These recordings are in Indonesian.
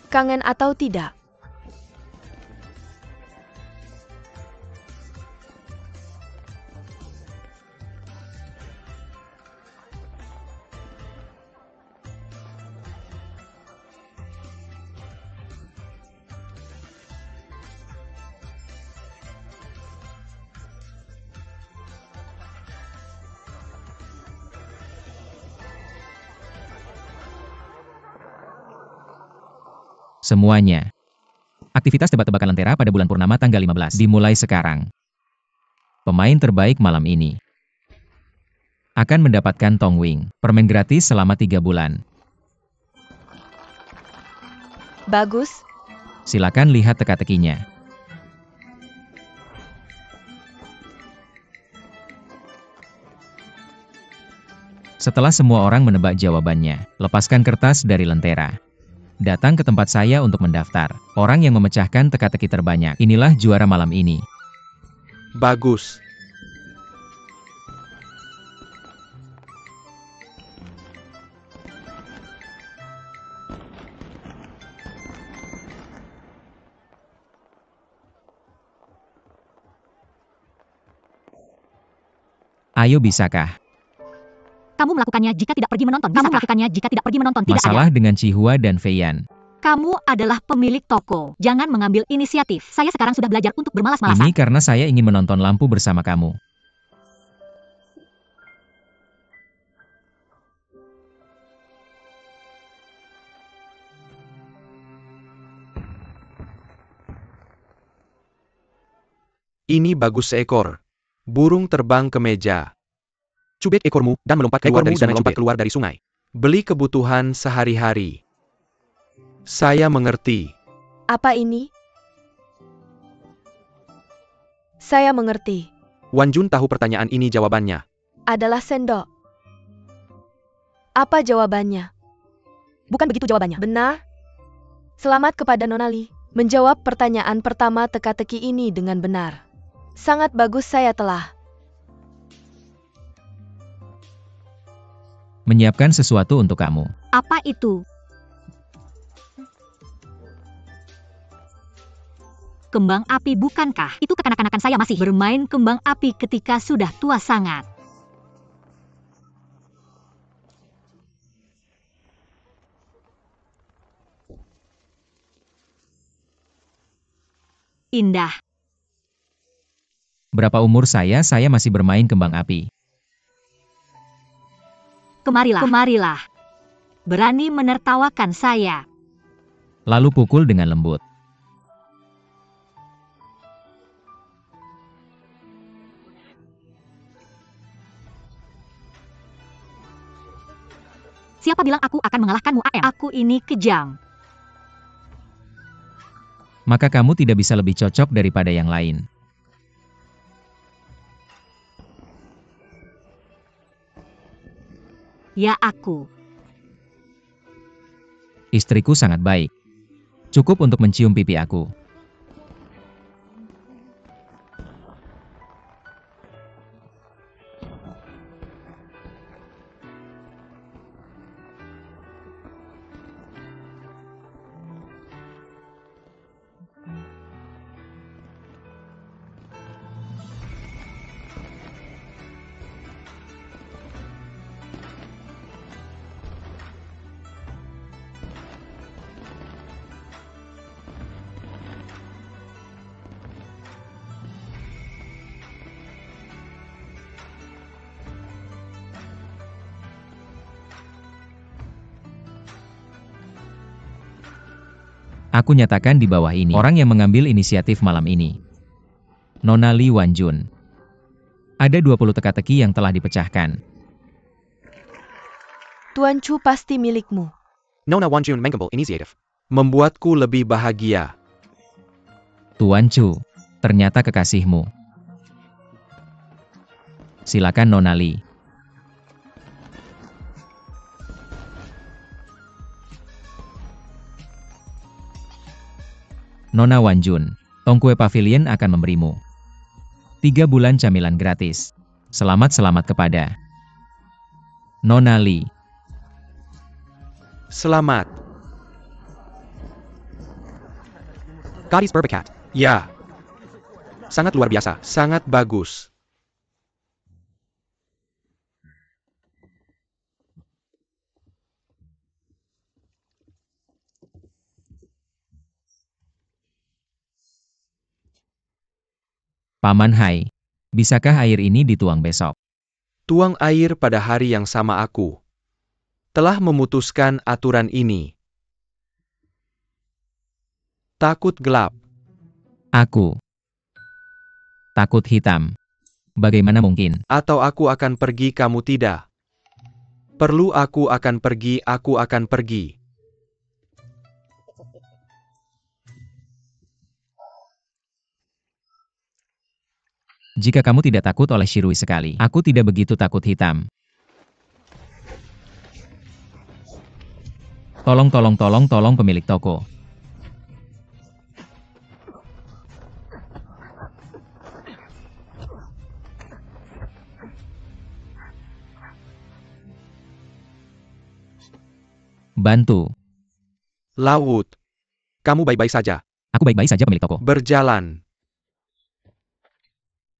Kangen atau tidak? Semuanya. Aktivitas tebak-tebakan lentera pada bulan purnama tanggal 15 dimulai sekarang. Pemain terbaik malam ini akan mendapatkan Tongwing, permen gratis selama 3 bulan. Bagus. Silakan lihat teka-tekinya. Setelah semua orang menebak jawabannya, lepaskan kertas dari lentera. Datang ke tempat saya untuk mendaftar. Orang yang memecahkan teka-teki terbanyak, inilah juara malam ini. Bagus. Ayo, bisakah? Kamu melakukannya jika tidak pergi menonton. Kamu melakukannya jika tidak pergi menonton. Tidak Masalah ada. dengan Chihua dan Feiyan. Kamu adalah pemilik toko. Jangan mengambil inisiatif. Saya sekarang sudah belajar untuk bermalas-malasan. Ini karena saya ingin menonton lampu bersama kamu. Ini bagus seekor. Burung terbang ke meja. Cubit ekormu dan melompat keluar dari sungai. Beli kebutuhan sehari-hari. Saya mengerti. Apa ini? Saya mengerti. Wan Jun tahu pertanyaan ini jawabannya. Adalah sendok. Apa jawabannya? Bukan begitu jawabannya. Benar? Selamat kepada Nona Lee. Menjawab pertanyaan pertama teka-teki ini dengan benar. Sangat bagus, saya telah Menyiapkan sesuatu untuk kamu. Apa itu? Kembang api bukankah? Itu kekanak-kanakan saya masih bermain kembang api ketika sudah tua sangat. Indah. Berapa umur saya masih bermain kembang api. Kemarilah. Berani menertawakan saya. Lalu pukul dengan lembut. Siapa bilang aku akan mengalahkanmu, AM? Aku ini kejam. Maka kamu tidak bisa lebih cocok daripada yang lain. Ya, aku. Istriku sangat baik. Cukup untuk mencium pipi aku. Aku nyatakan di bawah ini orang yang mengambil inisiatif malam ini. Nona Lee Wan Jun. Ada 20 teka-teki yang telah dipecahkan. Tuan Chu pasti milikmu. Nona Wan Jun mengambil inisiatif. Membuatku lebih bahagia. Tuan Chu, ternyata kekasihmu. Silakan Nona Lee. Nona Wan Jun, Tongkue Pavilion akan memberimu 3 bulan camilan gratis. Selamat kepada Nona Lee. Selamat. God is perfect, Cat. Ya. Sangat luar biasa. Sangat bagus. Paman Hai, bisakah air ini dituang besok? Tuang air pada hari yang sama aku. Telah memutuskan aturan ini. Takut gelap. Aku takut hitam. Bagaimana mungkin? Atau aku akan pergi kamu tidak. Perlu aku akan pergi. Jika kamu tidak takut oleh Shirui sekali, aku tidak begitu takut hitam. Tolong pemilik toko. Bantu. Laut. Kamu baik-baik saja. Aku baik-baik saja pemilik toko. Berjalan.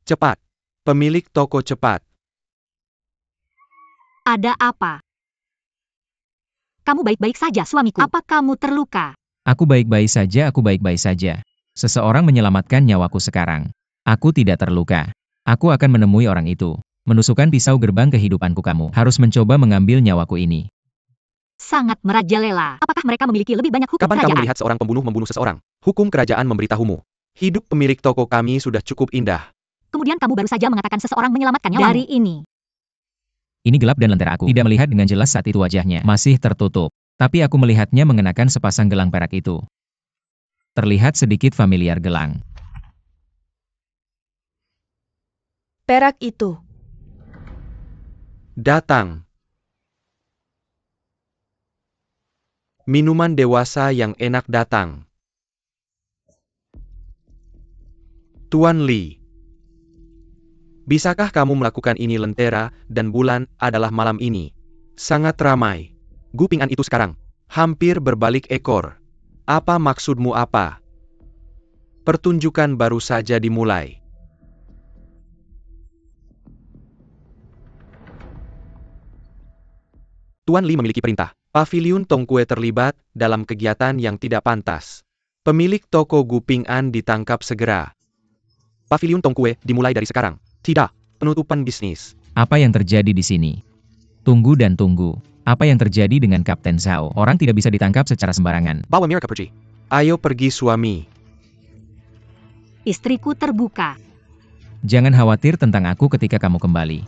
Cepat. Pemilik toko cepat. Ada apa? Kamu baik-baik saja, suamiku. Apa kamu terluka? Aku baik-baik saja. Seseorang menyelamatkan nyawaku sekarang. Aku tidak terluka. Aku akan menemui orang itu. Menusukkan pisau gerbang kehidupanku. Kamu harus mencoba mengambil nyawaku ini. Sangat merajalela. Apakah mereka memiliki lebih banyak hukum Kapan kamu kerajaan? melihat seorang pembunuh membunuh seseorang? Hukum kerajaan memberitahumu. Hidup pemilik toko kami sudah cukup indah. Kemudian kamu baru saja mengatakan seseorang menyelamatkan nyawamu. Dari ini. Ini gelap dan lentera. Aku tidak melihat dengan jelas saat itu wajahnya masih tertutup. Tapi aku melihatnya mengenakan sepasang gelang perak itu. Terlihat sedikit familiar gelang. Perak itu. Datang. Minuman dewasa yang enak datang. Tuan Li. Bisakah kamu melakukan ini? Lentera dan bulan adalah malam ini. Sangat ramai. Gupingan itu sekarang hampir berbalik ekor. Apa maksudmu apa? Pertunjukan baru saja dimulai. Tuan Li memiliki perintah. Paviliun Tongkue terlibat dalam kegiatan yang tidak pantas. Pemilik toko Gupingan ditangkap segera. Paviliun Tongkue dimulai dari sekarang. Tidak, penutupan bisnis. Apa yang terjadi di sini? Tunggu dan tunggu. Apa yang terjadi dengan Kapten Zhao? Orang tidak bisa ditangkap secara sembarangan. Bawa mereka pergi. Ayo pergi suami. Istriku terbuka. Jangan khawatir tentang aku ketika kamu kembali.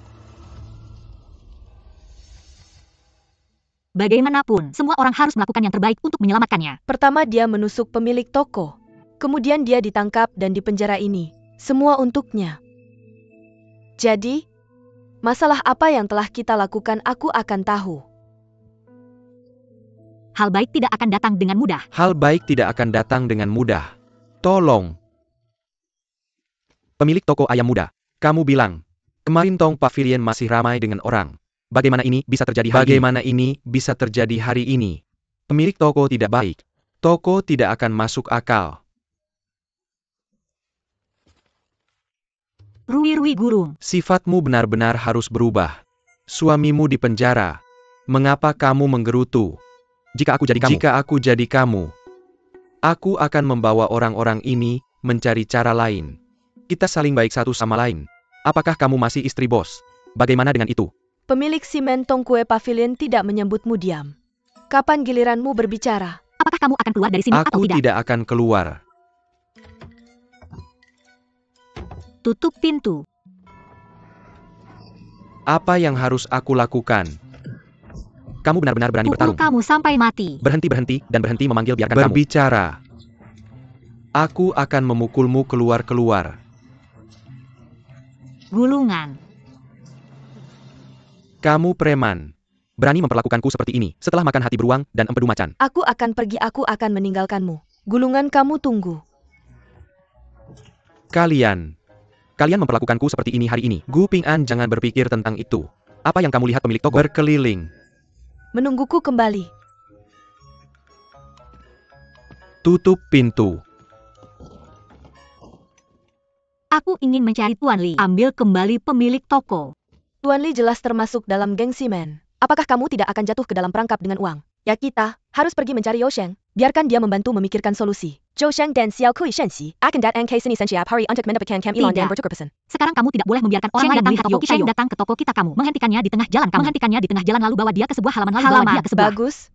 Bagaimanapun, semua orang harus melakukan yang terbaik untuk menyelamatkannya. Pertama dia menusuk pemilik toko. Kemudian dia ditangkap dan dipenjara ini. Semua untuknya. Jadi, masalah apa yang telah kita lakukan aku akan tahu. Hal baik tidak akan datang dengan mudah. Hal baik tidak akan datang dengan mudah. Tolong. Pemilik toko ayam muda, kamu bilang, kemarin Tong Pavilion masih ramai dengan orang. Bagaimana ini bisa terjadi hari ini? Pemilik toko tidak baik. Toko tidak akan masuk akal. Rui Gurung. Sifatmu benar-benar harus berubah. Suamimu dipenjara. Mengapa kamu menggerutu? Jika aku jadi kamu, aku akan membawa orang-orang ini mencari cara lain. Kita saling baik satu sama lain. Apakah kamu masih istri bos? Bagaimana dengan itu? Pemilik Simen Tongkue Pavilion tidak menyambutmu diam. Kapan giliranmu berbicara? Apakah kamu akan keluar dari sini atau Aku tidak? tidak akan keluar. Tutup pintu. Apa yang harus aku lakukan? Kamu benar-benar berani Pukul bertarung. kamu sampai mati. Berhenti dan berhenti memanggil. Biarkan kamu berbicara. Aku akan memukulmu keluar. Gulungan. Kamu preman. Berani memperlakukanku seperti ini setelah makan hati beruang dan empedu macan. Aku akan pergi, aku akan meninggalkanmu. Gulungan kamu tunggu. Kalian memperlakukanku seperti ini hari ini. Gu Ping'an, jangan berpikir tentang itu. Apa yang kamu lihat pemilik toko? Berkeliling. Menungguku kembali. Tutup pintu. Aku ingin mencari Tuan Li. Ambil kembali pemilik toko. Tuan Li jelas termasuk dalam geng Simen. Apakah kamu tidak akan jatuh ke dalam perangkap dengan uang? Ya kita harus pergi mencari Yo Sheng. Biarkan dia membantu memikirkan solusi. Zhou Sheng dan Xiao Kui Shenxi akan datang ke sini setiap hari untuk mendapatkan Ilon dan bertukar pesan. Sekarang kamu tidak boleh membiarkan orang lain melihat Yo Sheng datang ke toko kita. Kamu menghentikannya di tengah jalan. Lalu bawa dia ke sebuah halaman. Bagus.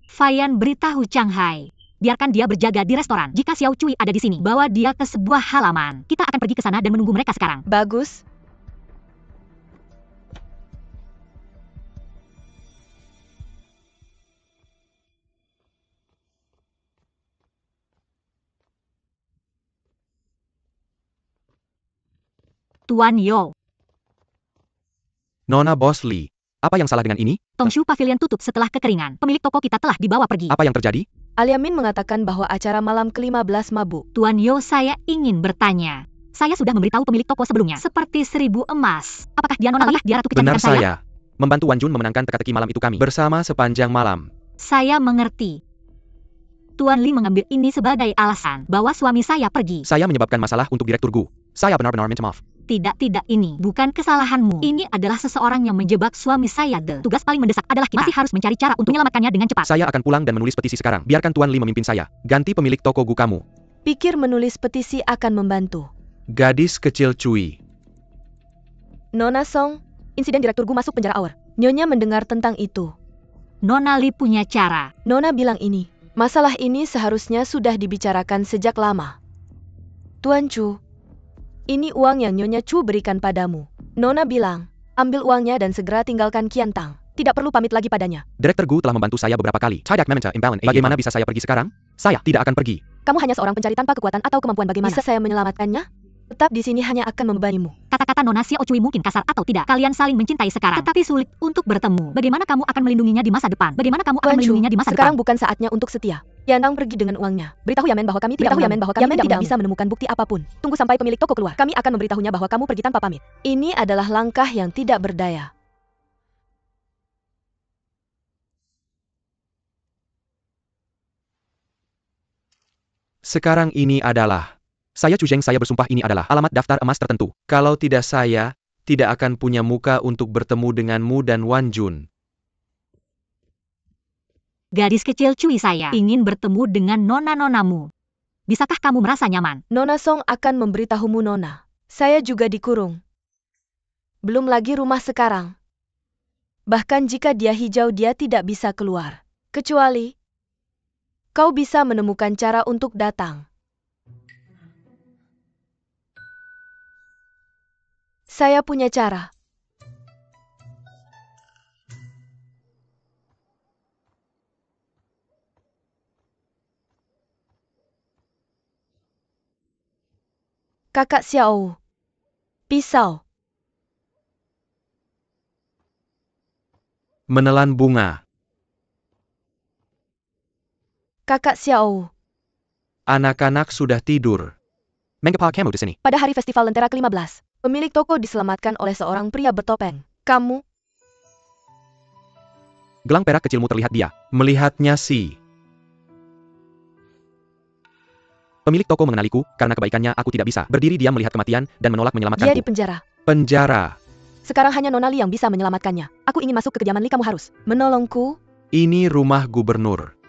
Fayan beritahu Chang Hai. Biarkan dia berjaga di restoran. Jika Xiao Cui ada di sini, bawa dia ke sebuah halaman. Kita akan pergi ke sana dan menunggu mereka sekarang. Bagus. Tuan Yo. Nona Bos Li, apa yang salah dengan ini? Tongshu Pavilion tutup setelah kekeringan. Pemilik toko kita telah dibawa pergi. Apa yang terjadi? Aliamin mengatakan bahwa acara malam ke-15 mabuk. Tuan Yo, saya ingin bertanya. Saya sudah memberitahu pemilik toko sebelumnya. Seperti 1000 emas. Apakah dia Nona Li? Dia ratu Benar kecantikan saya? saya. Membantu Wan Jun memenangkan teka-teki malam itu kami. Bersama sepanjang malam. Saya mengerti. Tuan Li mengambil ini sebagai alasan bahwa suami saya pergi. Saya menyebabkan masalah untuk Direktur Gu. Saya benar-benar minta maaf. Tidak, ini bukan kesalahanmu. Ini adalah seseorang yang menjebak suami saya. Tugas paling mendesak adalah kita masih harus mencari cara untuk menyelamatkannya dengan cepat. Saya akan pulang dan menulis petisi sekarang. Biarkan Tuan Li memimpin saya. Ganti pemilik toko Gu kamu. Pikir menulis petisi akan membantu. Gadis kecil Cui. Nona Song, insiden Direktur Gu masuk penjara Aur. Nyonya mendengar tentang itu. Nona Li punya cara. Nona bilang ini. Masalah ini seharusnya sudah dibicarakan sejak lama. Tuan Chu, ini uang yang Nyonya Chu berikan padamu. Nona bilang, ambil uangnya dan segera tinggalkan Qiantang. Tidak perlu pamit lagi padanya. Direktur Gu telah membantu saya beberapa kali. Bagaimana bisa saya pergi sekarang? Saya tidak akan pergi. Kamu hanya seorang pencari tanpa kekuatan atau kemampuan. Bagaimana bisa saya menyelamatkannya? Tetap di sini hanya akan membebanimu. Kata-kata Nona Xiao Cui mungkin kasar atau tidak. Kalian saling mencintai sekarang, tetapi sulit untuk bertemu. Bagaimana kamu akan melindunginya di masa depan? Sekarang bukan saatnya untuk setia. Yandang pergi dengan uangnya. Beritahu Yamen bahwa kami tidak bisa menemukan bukti apapun. Tunggu sampai pemilik toko keluar. Kami akan memberitahunya bahwa kamu pergi tanpa pamit. Ini adalah langkah yang tidak berdaya. Sekarang ini adalah... Saya Chu Zheng, saya bersumpah ini adalah alamat daftar emas tertentu. Kalau tidak saya, tidak akan punya muka untuk bertemu denganmu dan Wan Jun. Gadis kecil Cui, saya ingin bertemu dengan nona-nonamu. Bisakah kamu merasa nyaman? Nona Song akan memberitahumu Nona. Saya juga dikurung. Belum lagi rumah sekarang. Bahkan jika dia hijau dia tidak bisa keluar. Kecuali kau bisa menemukan cara untuk datang. Saya punya cara. Kakak Xiao. Pisau. Menelan bunga. Kakak Xiao. Anak-anak sudah tidur. Mengapa kamu di sini? Pada hari festival Lentera ke-15, pemilik toko diselamatkan oleh seorang pria bertopeng. Kamu? Gelang perak kecilmu terlihat dia. Melihatnya si pemilik toko mengenaliku, karena kebaikannya aku tidak bisa berdiri diam melihat kematian dan menolak menyelamatkanku. Dia di penjara. Penjara. Sekarang hanya Nona Li yang bisa menyelamatkannya. Aku ingin masuk ke kediaman Li, kamu harus menolongku. Ini rumah gubernur.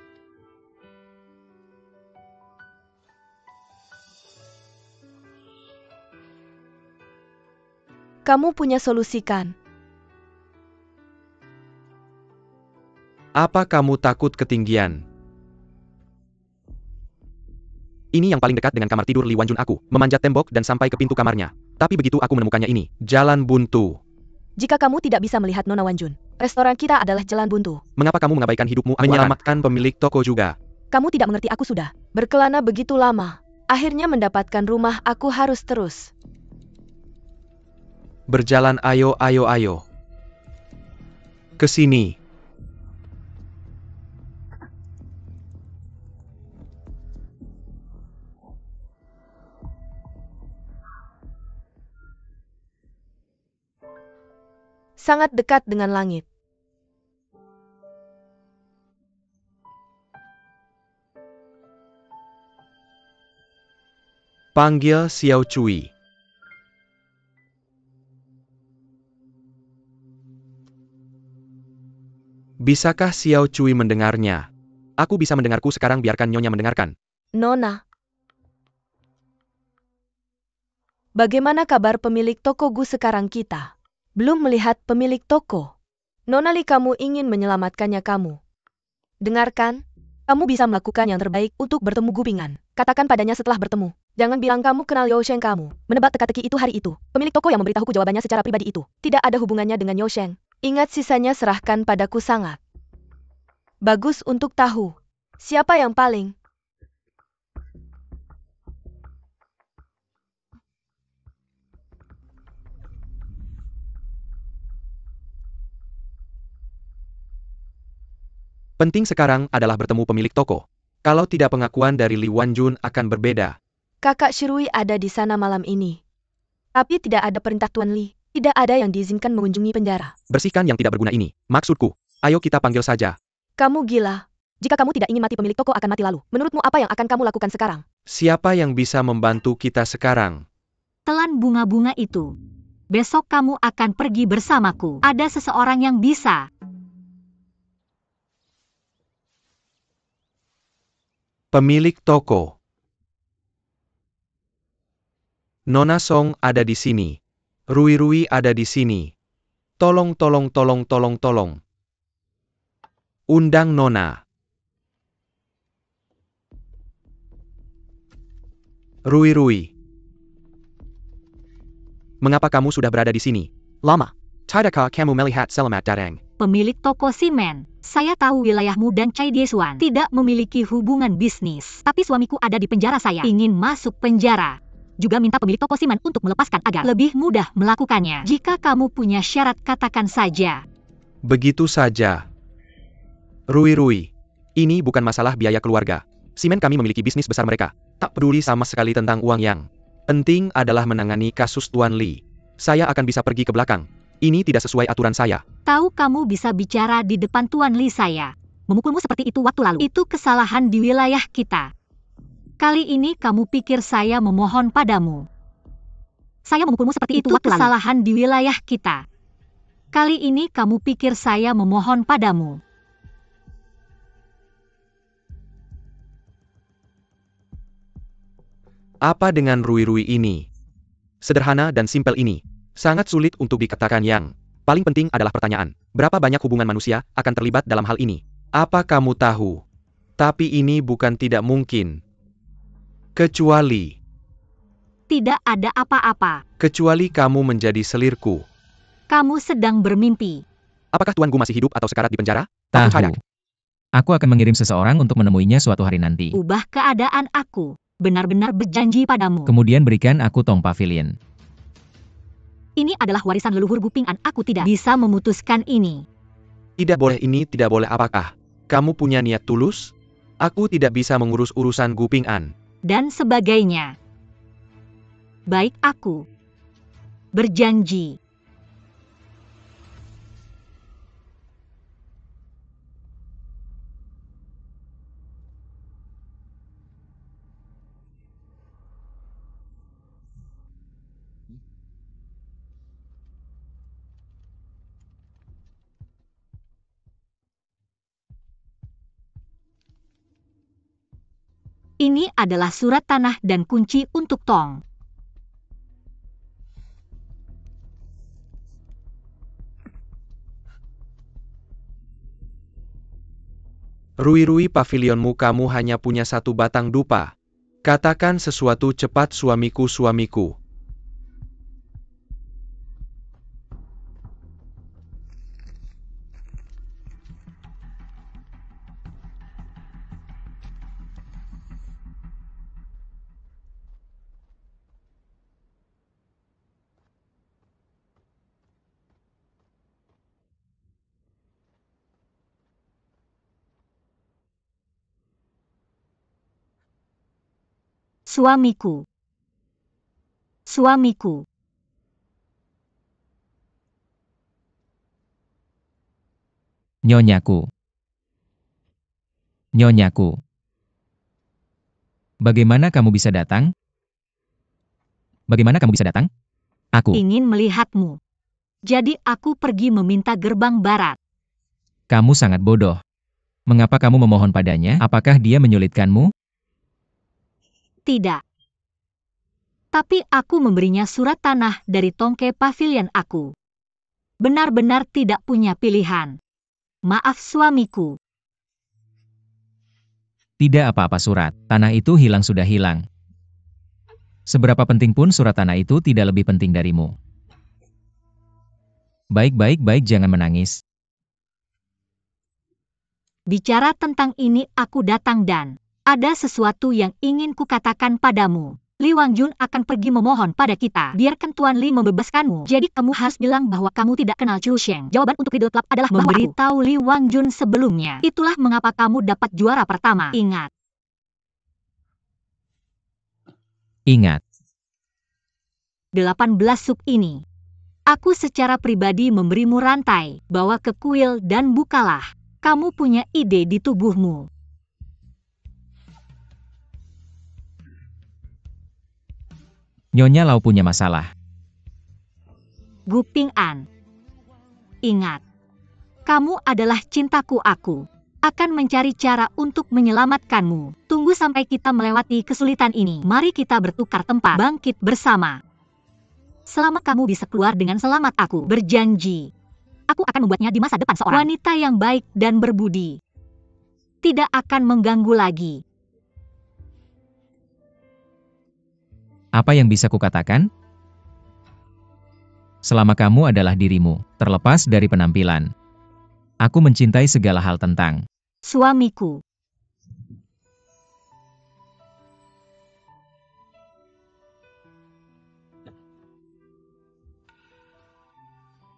Kamu punya solusi kan? Apa kamu takut ketinggian? Ini yang paling dekat dengan kamar tidur Li Wan Jun. Aku memanjat tembok dan sampai ke pintu kamarnya. Tapi begitu aku menemukannya ini, jalan buntu. Jika kamu tidak bisa melihat Nona Wan Jun, restoran kita adalah jalan buntu. Mengapa kamu mengabaikan hidupmu? Aku menyelamatkan pemilik toko juga. Kamu tidak mengerti, aku sudah berkelana begitu lama. Akhirnya mendapatkan rumah, aku harus terus. Berjalan, ayo. Ke sini. Sangat dekat dengan langit. Panggil Xiao Cui. Bisakah Xiao Cui mendengarnya? Aku bisa mendengarku sekarang, biarkan Nyonya mendengarkan. Nona. Bagaimana kabar pemilik toko Gu sekarang kita? Belum melihat pemilik toko. Nona Li, kamu ingin menyelamatkannya kamu. Dengarkan, kamu bisa melakukan yang terbaik untuk bertemu Gu Ping'an. Katakan padanya setelah bertemu. Jangan bilang kamu kenal Yo Sheng kamu. Menebak teka-teki itu hari itu. Pemilik toko yang memberitahuku jawabannya secara pribadi itu. Tidak ada hubungannya dengan Yo Sheng. Ingat, sisanya serahkan padaku. Sangat bagus untuk tahu siapa yang paling. Penting sekarang adalah bertemu pemilik toko. Kalau tidak, pengakuan dari Li Wanjun akan berbeda. Kakak Shirui ada di sana malam ini. Tapi tidak ada perintah Tuan Li. Tidak ada yang diizinkan mengunjungi penjara. Bersihkan yang tidak berguna ini. Maksudku, ayo kita panggil saja. Kamu gila. Jika kamu tidak ingin mati, pemilik toko akan mati lalu. Menurutmu apa yang akan kamu lakukan sekarang? Siapa yang bisa membantu kita sekarang? Telan bunga-bunga itu. Besok kamu akan pergi bersamaku. Ada seseorang yang bisa. Pemilik toko. Nona Song ada di sini. Rui ada di sini. Tolong. Undang Nona. Rui. Mengapa kamu sudah berada di sini? Lama. Tidakkah kamu melihat selamat datang? Pemilik toko simen. Saya tahu wilayahmu dan Chai Diesuan tidak memiliki hubungan bisnis. Tapi suamiku ada di penjara, saya ingin masuk penjara. Juga minta pemilik toko simen untuk melepaskan agar lebih mudah melakukannya. Jika kamu punya syarat, katakan saja. Begitu saja. Rui. Ini bukan masalah biaya keluarga. Simen kami memiliki bisnis besar, mereka tak peduli sama sekali tentang uang. Yang penting adalah menangani kasus Tuan Li. Saya akan bisa pergi ke belakang. Ini tidak sesuai aturan saya. Tahu kamu bisa bicara di depan Tuan Li, saya memukulmu seperti itu waktu lalu. Itu kesalahan di wilayah kita. Kali ini kamu pikir saya memohon padamu. Saya memukulmu seperti itu waktu lalu. Itu kesalahan di wilayah kita. Kali ini kamu pikir saya memohon padamu. Apa dengan Rui ini? Sederhana dan simpel ini. Sangat sulit untuk dikatakan. Yang paling penting adalah pertanyaan. Berapa banyak hubungan manusia akan terlibat dalam hal ini? Apa kamu tahu? Tapi ini bukan tidak mungkin. Kecuali... Tidak ada apa-apa. Kecuali kamu menjadi selirku. Kamu sedang bermimpi. Apakah Tuan Gu masih hidup atau sekarat di penjara? Tahu. Aku akan mengirim seseorang untuk menemuinya suatu hari nanti. Ubah keadaan aku. Benar-benar berjanji padamu. Kemudian berikan aku tong pavilion. Ini adalah warisan leluhur Gu Ping'an. Aku tidak bisa memutuskan ini. Tidak boleh ini, tidak boleh. Apakah kamu punya niat tulus? Aku tidak bisa mengurus urusan Gu Ping'an. Dan sebagainya. Baik, aku berjanji. Ini adalah surat tanah dan kunci untuk Tong. Rui, pavilionmu kamu hanya punya satu batang dupa. Katakan sesuatu cepat, suamiku. Suamiku. Nyonyaku. Bagaimana kamu bisa datang? Aku. Ingin melihatmu. Jadi aku pergi meminta gerbang barat. Kamu sangat bodoh. Mengapa kamu memohon padanya? Apakah dia menyulitkanmu? Tidak. Tapi aku memberinya surat tanah dari tongke pavilion aku. Benar-benar tidak punya pilihan. Maaf suamiku. Tidak apa-apa surat. Tanah itu hilang sudah hilang. Seberapa penting pun surat tanah itu tidak lebih penting darimu. Baik, jangan menangis. Bicara tentang ini aku datang dan ada sesuatu yang ingin kukatakan padamu. Li Wangjun akan pergi memohon pada kita. Biarkan Tuan Li membebaskanmu. Jadi kamu harus bilang bahwa kamu tidak kenal Chu Sheng. Jawaban untuk Riddle Club adalah memberitahu Li Wangjun sebelumnya. Itulah mengapa kamu dapat juara pertama. Ingat. 18 sub ini. Aku secara pribadi memberimu rantai. Bawa ke kuil dan bukalah. Kamu punya ide di tubuhmu. Nyonya Lau punya masalah. Gu Ping'an. Ingat. Kamu adalah cintaku aku. Akan mencari cara untuk menyelamatkanmu. Tunggu sampai kita melewati kesulitan ini. Mari kita bertukar tempat. Bangkit bersama. Selama kamu bisa keluar dengan selamat aku berjanji. Aku akan membuatnya di masa depan seorang wanita yang baik dan berbudi. Tidak akan mengganggu lagi. Apa yang bisa kukatakan? Selama kamu adalah dirimu, terlepas dari penampilan. Aku mencintai segala hal tentang suamiku.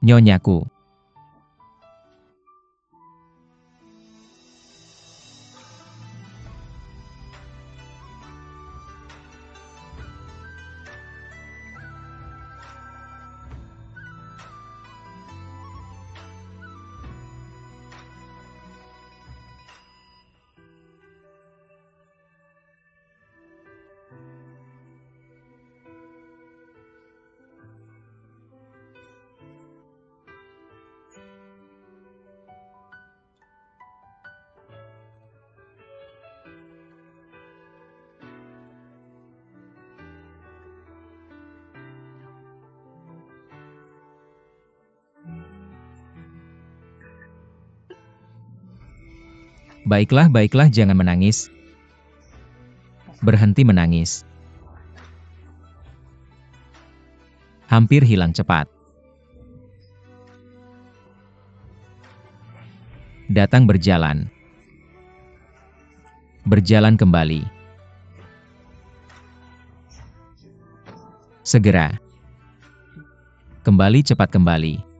Nyonyaku. Baiklah, jangan menangis. Berhenti menangis. Hampir hilang cepat. Datang berjalan. Berjalan kembali. Segera. Kembali cepat kembali.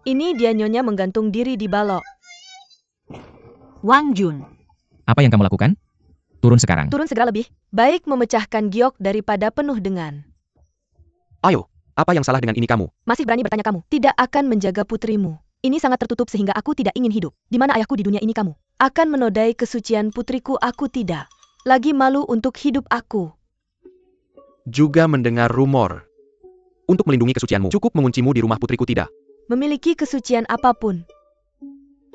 Ini dia nyonya menggantung diri di balok. Wangjun. Apa yang kamu lakukan? Turun sekarang. Turun segera lebih baik memecahkan giok daripada penuh dengan. Ayo, apa yang salah dengan ini kamu? Masih berani bertanya kamu? Tidak akan menjaga putrimu. Ini sangat tertutup sehingga aku tidak ingin hidup. Di mana ayahku di dunia ini kamu? Akan menodai kesucian putriku aku tidak. Lagi malu untuk hidup aku. Juga mendengar rumor. Untuk melindungi kesucianmu, cukup menguncimu di rumah putriku tidak? Memiliki kesucian apapun.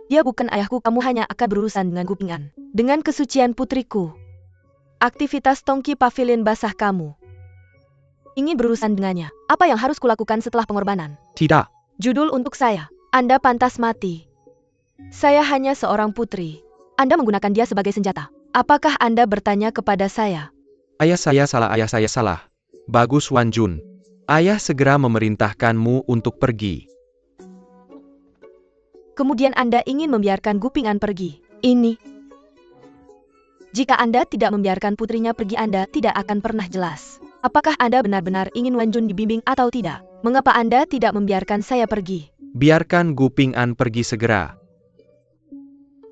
Dia bukan ayahku, kamu hanya akan berurusan dengan Gu Ping'an. Dengan kesucian putriku. Aktivitas tongki pavilion basah kamu. Ingin berurusan dengannya. Apa yang harus kulakukan setelah pengorbanan? Tidak. Judul untuk saya. Anda pantas mati. Saya hanya seorang putri. Anda menggunakan dia sebagai senjata. Apakah Anda bertanya kepada saya? Ayah saya salah. Bagus Wanjun. Ayah segera memerintahkanmu untuk pergi. Kemudian Anda ingin membiarkan Gu Ping'an pergi. Ini. Jika Anda tidak membiarkan putrinya pergi, Anda tidak akan pernah jelas. Apakah Anda benar-benar ingin Wanjun dibimbing atau tidak? Mengapa Anda tidak membiarkan saya pergi? Biarkan Gu Ping'an pergi segera.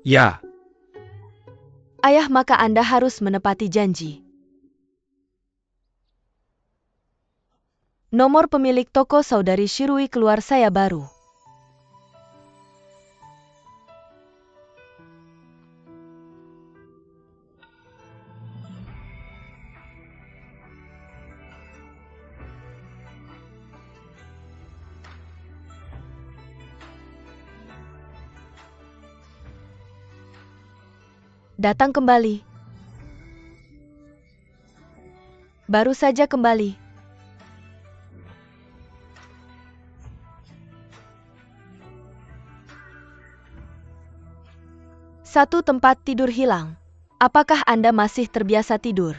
Ya. Ayah, maka Anda harus menepati janji. Nomor pemilik toko saudari Shirui keluar saya baru. Datang kembali. Baru saja kembali. Satu tempat tidur hilang. Apakah Anda masih terbiasa tidur?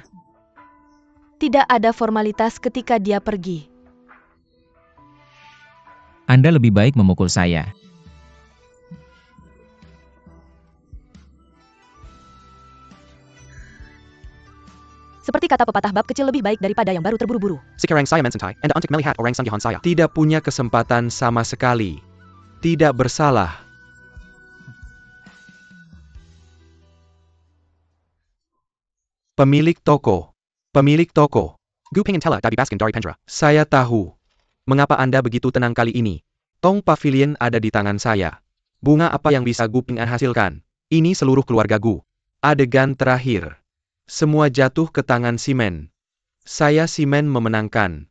Tidak ada formalitas ketika dia pergi. Anda lebih baik memukul saya. Seperti kata pepatah, bab kecil lebih baik daripada yang baru terburu-buru. Sekarang saya mencintai, Anda untuk melihat orang sanggihan saya. Tidak punya kesempatan sama sekali. Tidak bersalah. Pemilik toko. Pemilik toko. Gu pengen tela dari baskin dari Pendra. Saya tahu. Mengapa Anda begitu tenang kali ini? Tong pavilion ada di tangan saya. Bunga apa yang bisa Gu pengen hasilkan? Ini seluruh keluarga Gu. Adegan terakhir. Semua jatuh ke tangan Simen. Saya Simen memenangkan.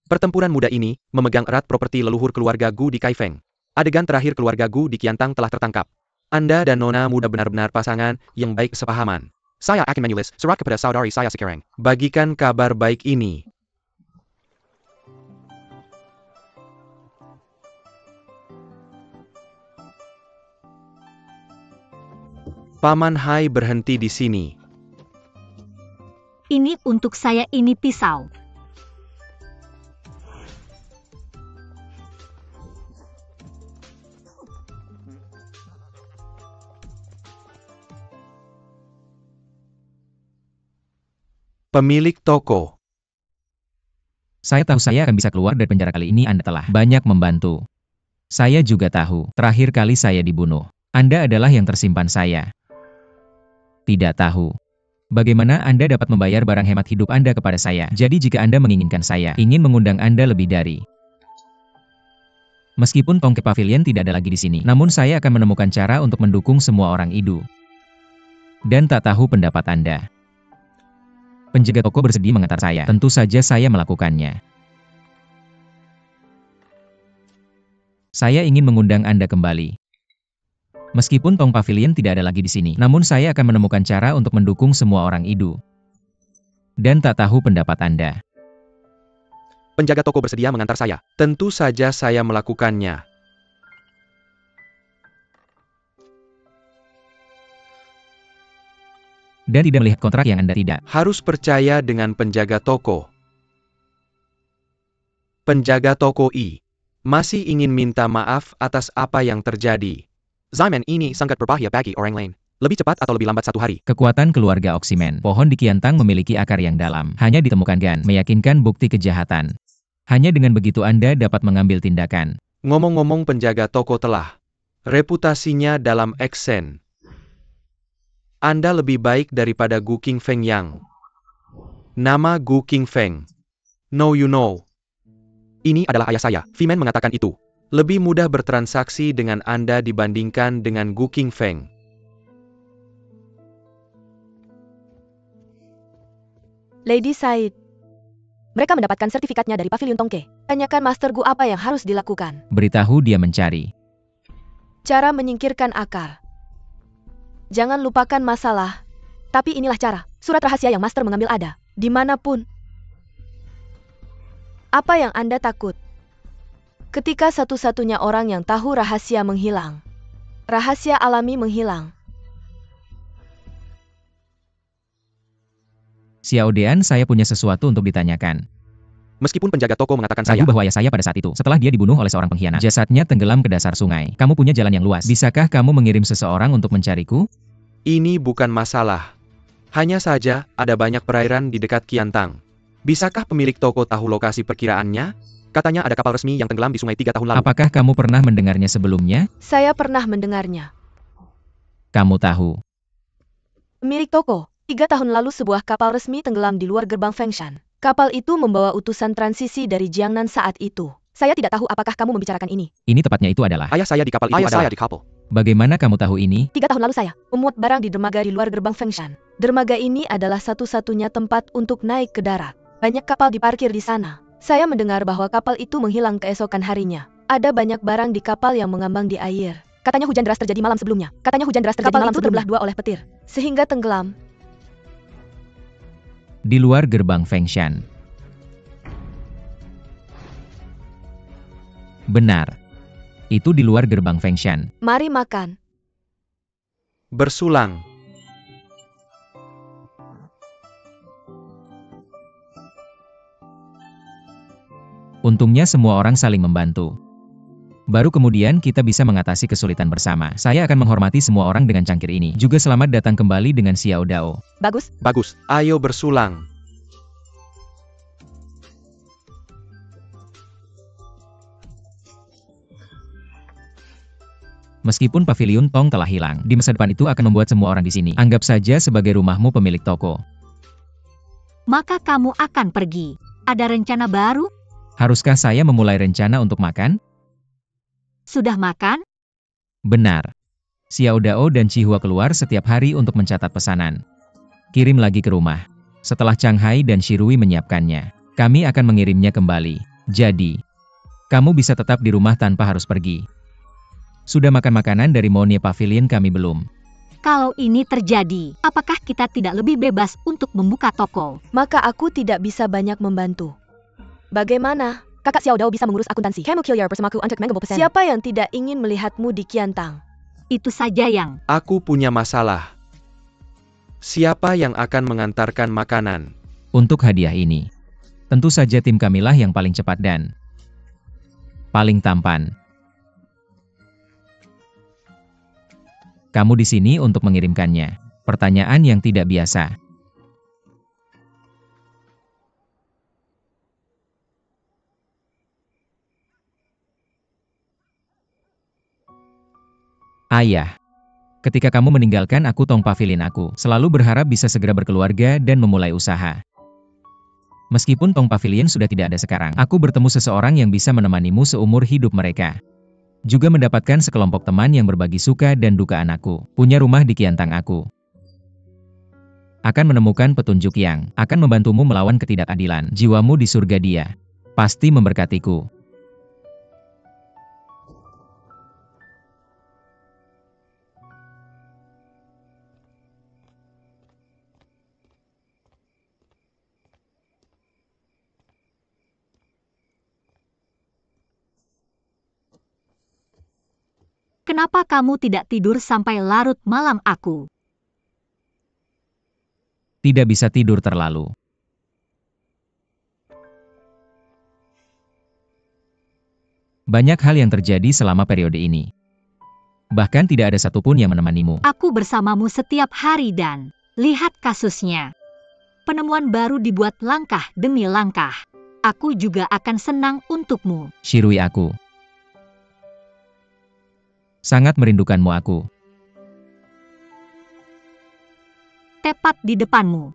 Pertempuran muda ini memegang erat properti leluhur keluarga Gu di Kaifeng. Adegan terakhir keluarga Gu di Qiantang telah tertangkap. Anda dan Nona muda benar-benar pasangan yang baik sepahaman. Saya akan menulis surat kepada saudari saya sekarang. Bagikan kabar baik ini. Paman Hai berhenti di sini. Ini untuk saya, ini pisau. Pemilik toko. Saya tahu saya akan bisa keluar dari penjara kali ini. Anda telah banyak membantu. Saya juga tahu, terakhir kali saya dibunuh. Anda adalah yang tersimpan saya. Tidak tahu. Bagaimana Anda dapat membayar barang hemat hidup Anda kepada saya? Jadi jika Anda menginginkan saya, ingin mengundang Anda lebih dari. Meskipun Tongke Pavilion tidak ada lagi di sini, namun saya akan menemukan cara untuk mendukung semua orang Idu. Dan tak tahu pendapat Anda. Penjaga toko bersedia mengantar saya. Tentu saja saya melakukannya. Saya ingin mengundang Anda kembali. Meskipun Tong Pavilion tidak ada lagi di sini, namun saya akan menemukan cara untuk mendukung semua orang Idu. Dan tak tahu pendapat Anda. Penjaga toko bersedia mengantar saya. Tentu saja saya melakukannya. Dan tidak melihat kontrak yang Anda tidak. Harus percaya dengan penjaga toko. Penjaga toko I. Masih ingin minta maaf atas apa yang terjadi. Zaman ini sangat berbahaya bagi orang lain. Lebih cepat atau lebih lambat 1 hari. Kekuatan keluarga Oksimen. Pohon di Qiantang memiliki akar yang dalam. Hanya ditemukan Gan, meyakinkan bukti kejahatan. Hanya dengan begitu Anda dapat mengambil tindakan. Ngomong-ngomong, penjaga toko telah. Reputasinya dalam eksen. Anda lebih baik daripada Gu Qingfeng Yang. Nama Gu Qingfeng. No you know. Ini adalah ayah saya. Vimen mengatakan itu. Lebih mudah bertransaksi dengan Anda dibandingkan dengan Gu Qingfeng. Lady Said. Mereka mendapatkan sertifikatnya dari Pavilion Tongke. Tanyakan Master Gu apa yang harus dilakukan. Beritahu dia mencari. Cara menyingkirkan akar. Jangan lupakan masalah. Tapi inilah cara. Surat rahasia yang Master mengambil ada. Dimanapun. Apa yang Anda takut? Ketika satu-satunya orang yang tahu rahasia menghilang. Rahasia alami menghilang. Xiao Dian, saya punya sesuatu untuk ditanyakan. Meskipun penjaga toko mengatakan saya. Ragu bahwa ayah saya pada saat itu, setelah dia dibunuh oleh seorang pengkhianat. Jasadnya tenggelam ke dasar sungai. Kamu punya jalan yang luas. Bisakah kamu mengirim seseorang untuk mencariku? Ini bukan masalah. Hanya saja, ada banyak perairan di dekat Qiantang. Bisakah pemilik toko tahu lokasi perkiraannya? Katanya ada kapal resmi yang tenggelam di sungai 3 tahun lalu. Apakah kamu pernah mendengarnya sebelumnya? Saya pernah mendengarnya. Kamu tahu. Pemilik toko, 3 tahun lalu sebuah kapal resmi tenggelam di luar gerbang Fengshan. Kapal itu membawa utusan transisi dari Jiangnan saat itu. Saya tidak tahu apakah kamu membicarakan ini. Ini tepatnya itu adalah. Ayah saya di kapal itu adalah. Bagaimana kamu tahu ini? 3 tahun lalu saya memuat barang di dermaga di luar gerbang Fengshan. Dermaga ini adalah satu-satunya tempat untuk naik ke darat. Banyak kapal diparkir di sana. Saya mendengar bahwa kapal itu menghilang keesokan harinya. Ada banyak barang di kapal yang mengambang di air. Katanya hujan deras terjadi malam sebelumnya. Kapal itu terbelah 2 oleh petir, sehingga tenggelam. Di luar gerbang Fengshan. Benar. Itu di luar gerbang Fengshan. Mari makan. Bersulang. Untungnya semua orang saling membantu. Baru kemudian kita bisa mengatasi kesulitan bersama. Saya akan menghormati semua orang dengan cangkir ini. Juga selamat datang kembali dengan Xiao Dao. Bagus. Bagus. Ayo bersulang. Meskipun pavilion Tong telah hilang, di masa depan itu akan membuat semua orang di sini anggap saja sebagai rumahmu pemilik toko. Maka kamu akan pergi. Ada rencana baru? Haruskah saya memulai rencana untuk makan? Sudah makan? Benar. Xiao Dao dan Chihua keluar setiap hari untuk mencatat pesanan. Kirim lagi ke rumah. Setelah Chang Hai dan Shirui menyiapkannya, kami akan mengirimnya kembali. Jadi, kamu bisa tetap di rumah tanpa harus pergi. Sudah makan makanan dari Monie Pavilion kami belum? Kalau ini terjadi, apakah kita tidak lebih bebas untuk membuka toko? Maka aku tidak bisa banyak membantu. Bagaimana? Kakak Xiao Dao bisa mengurus akuntansi. Kamu kill your bersamaku untuk mengembang persen. Siapa yang tidak ingin melihatmu di Qiantang? Itu saja yang... Aku punya masalah. Siapa yang akan mengantarkan makanan? Untuk hadiah ini, tentu saja tim kamilah yang paling cepat dan paling tampan. Kamu di sini untuk mengirimkannya. Pertanyaan yang tidak biasa. Ayah, ketika kamu meninggalkan aku Tong Pavilion aku, selalu berharap bisa segera berkeluarga dan memulai usaha. Meskipun Tong Pavilion sudah tidak ada sekarang, aku bertemu seseorang yang bisa menemanimu seumur hidup mereka. Juga mendapatkan sekelompok teman yang berbagi suka dan duka anakku. Punya rumah di Qiantang aku. Akan menemukan petunjuk yang akan membantumu melawan ketidakadilan. Jiwamu di surga dia. Pasti memberkatiku. Kenapa kamu tidak tidur sampai larut malam aku? Tidak bisa tidur terlalu. Banyak hal yang terjadi selama periode ini. Bahkan tidak ada satupun yang menemanimu. Aku bersamamu setiap hari dan lihat kasusnya. Penemuan baru dibuat langkah demi langkah. Aku juga akan senang untukmu. Shirui aku. Sangat merindukanmu aku. Tepat di depanmu.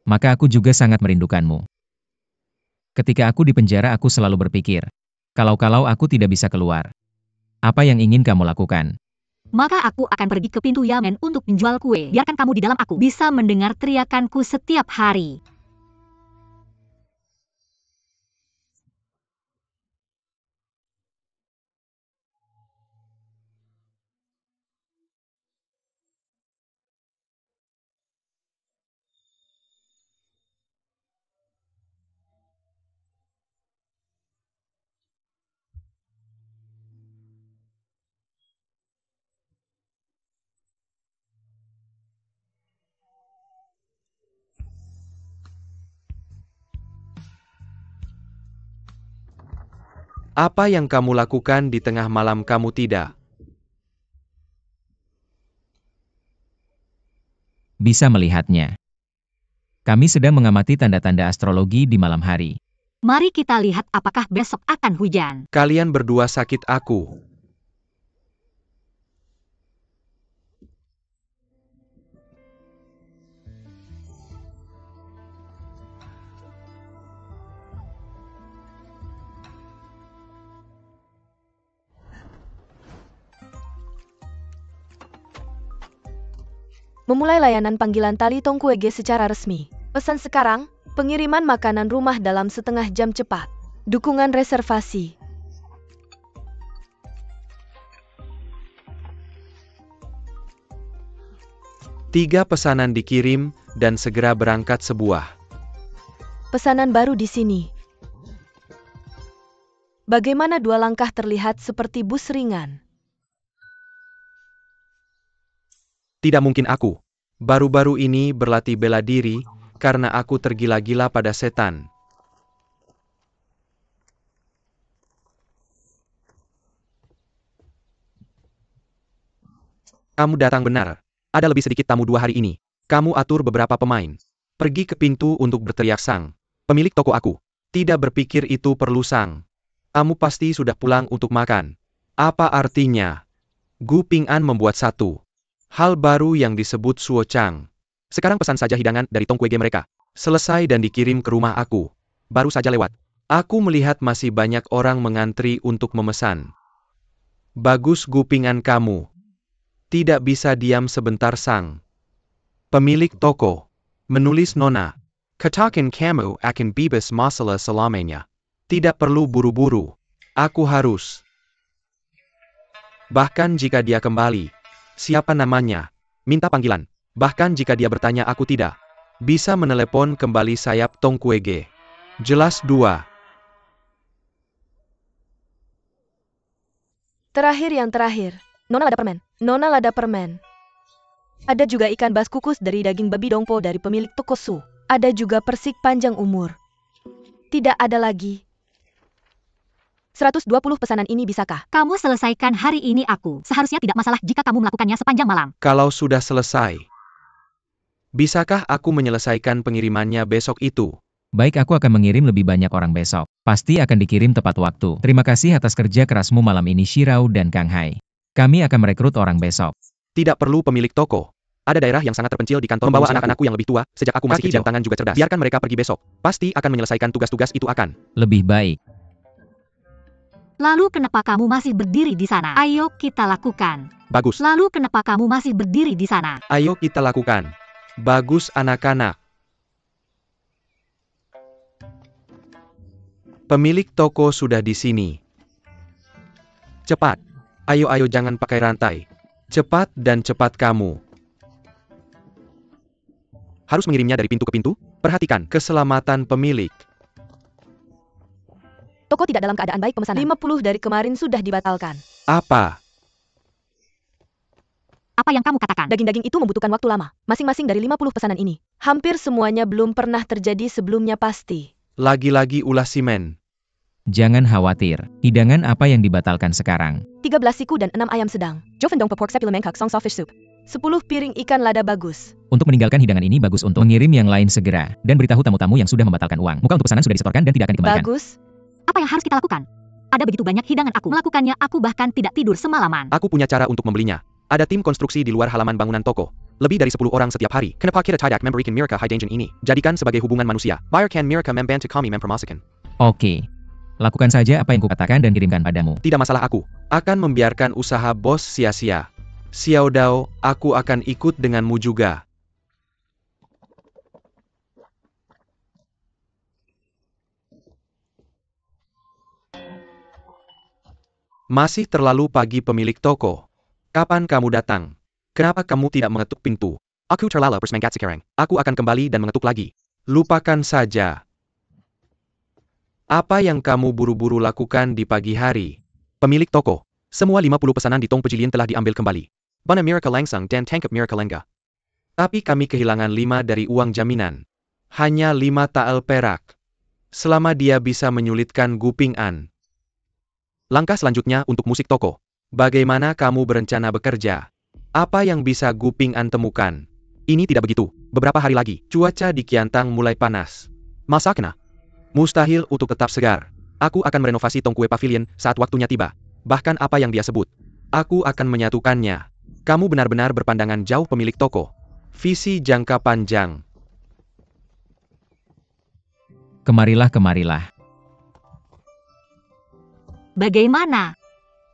Maka aku juga sangat merindukanmu. Ketika aku di penjara aku selalu berpikir, kalau aku tidak bisa keluar, apa yang ingin kamu lakukan? Maka aku akan pergi ke pintu Yamen untuk menjual kue. Biarkan kamu di dalam, aku bisa mendengar teriakanku setiap hari. Apa yang kamu lakukan di tengah malam kamu tidak? Bisa melihatnya. Kami sedang mengamati tanda-tanda astrologi di malam hari. Mari kita lihat apakah besok akan hujan. Kalian berdua sakit aku. Memulai layanan panggilan tali Tongkuege secara resmi. Pesan sekarang, pengiriman makanan rumah dalam setengah jam cepat. Dukungan reservasi. Tiga pesanan dikirim dan segera berangkat sebuah. Pesanan baru di sini. Bagaimana 2 langkah terlihat seperti bus ringan? Tidak mungkin aku. Baru-baru ini berlatih bela diri, karena aku tergila-gila pada setan. Kamu datang benar. Ada lebih sedikit tamu 2 hari ini. Kamu atur beberapa pemain. Pergi ke pintu untuk berteriak sang. Pemilik toko aku. Tidak berpikir itu perlu sang. Kamu pasti sudah pulang untuk makan. Apa artinya? Gu Ping'an membuat satu hal baru yang disebut Suo Chang. Sekarang pesan saja hidangan dari Tongkuege mereka. Selesai dan dikirim ke rumah aku. Baru saja lewat. Aku melihat masih banyak orang mengantri untuk memesan. Bagus Gu Ping'an kamu. Tidak bisa diam sebentar sang. Pemilik toko. Menulis Nona. Katakan kamu akan bebas masalah selamanya. Tidak perlu buru-buru. Aku harus. Bahkan jika dia kembali. Siapa namanya? Minta panggilan. Bahkan jika dia bertanya aku tidak. Bisa menelepon kembali sayap Tongkuege. Jelas 2. Terakhir yang terakhir. Nona lada permen. Nona lada permen. Ada juga ikan bas kukus dari daging babi dongpo dari pemilik toko Su. Ada juga persik panjang umur. Tidak ada lagi. 120 pesanan ini bisakah? Kamu selesaikan hari ini aku. Seharusnya tidak masalah jika kamu melakukannya sepanjang malam. Kalau sudah selesai. Bisakah aku menyelesaikan pengirimannya besok itu? Baik, aku akan mengirim lebih banyak orang besok. Pasti akan dikirim tepat waktu. Terima kasih atas kerja kerasmu malam ini Shirao dan Kang Hai. Kami akan merekrut orang besok. Tidak perlu pemilik toko. Ada daerah yang sangat terpencil di kantor membawa anak-anakku yang lebih tua, sejak aku masih kecil tangan juga cerdas. Biarkan mereka pergi besok. Pasti akan menyelesaikan tugas-tugas itu akan. Lebih baik. Lalu kenapa kamu masih berdiri di sana? Ayo kita lakukan. Bagus. Lalu kenapa kamu masih berdiri di sana? Ayo kita lakukan. Bagus anak-anak. Pemilik toko sudah di sini. Cepat. Ayo jangan pakai rantai. Cepat dan cepat kamu. Harus mengirimnya dari pintu ke pintu? Perhatikan keselamatan pemilik. Toko tidak dalam keadaan baik pemesanan. 50 dari kemarin sudah dibatalkan. Apa? Apa yang kamu katakan? Daging-daging itu membutuhkan waktu lama. Masing-masing dari 50 pesanan ini. Hampir semuanya belum pernah terjadi sebelumnya pasti. Lagi-lagi ulah simen. Jangan khawatir. Hidangan apa yang dibatalkan sekarang? 13 siku dan 6 ayam sedang. Jovendong pork sepile mengkak song fish soup. 10 piring ikan lada bagus. Untuk meninggalkan hidangan ini bagus untuk mengirim yang lain segera. Dan beritahu tamu-tamu yang sudah membatalkan uang. Muka untuk pesanan sudah disetorkan dan tidak akan dikembalikan. Bagus. Apa yang harus kita lakukan? Ada begitu banyak hidangan aku. Melakukannya aku bahkan tidak tidur semalaman. Aku punya cara untuk membelinya. Ada tim konstruksi di luar halaman bangunan toko. Lebih dari 10 orang setiap hari. Kenapa kita tidak memberikan mereka hidangan ini? Jadikan sebagai hubungan manusia. Biarkan mereka membantu kami mempermasakan. Oke. Lakukan saja apa yang kukatakan dan kirimkan padamu. Tidak masalah aku. Akan membiarkan usaha bos sia-sia. Xiao Dao, aku akan ikut denganmu juga. Masih terlalu pagi pemilik toko. Kapan kamu datang? Kenapa kamu tidak mengetuk pintu? Aku terlalu bersemangat sekarang. Aku akan kembali dan mengetuk lagi. Lupakan saja. Apa yang kamu buru-buru lakukan di pagi hari? Pemilik toko. Semua 50 pesanan di Tong Pejilian telah diambil kembali. Bana Miracle Langsang dan Tangkap Miracle Lengga. Tapi kami kehilangan 5 dari uang jaminan. Hanya 5 tael perak. Selama dia bisa menyulitkan Gu Ping'an. Langkah selanjutnya untuk musik toko. Bagaimana kamu berencana bekerja? Apa yang bisa Gu Ping'an temukan? Ini tidak begitu. Beberapa hari lagi, cuaca di Qiantang mulai panas. Masa kena? Mustahil untuk tetap segar. Aku akan merenovasi Tongkue Pavilion saat waktunya tiba. Bahkan apa yang dia sebut. Aku akan menyatukannya. Kamu benar-benar berpandangan jauh pemilik toko. Visi jangka panjang. Kemarilah, kemarilah. Bagaimana?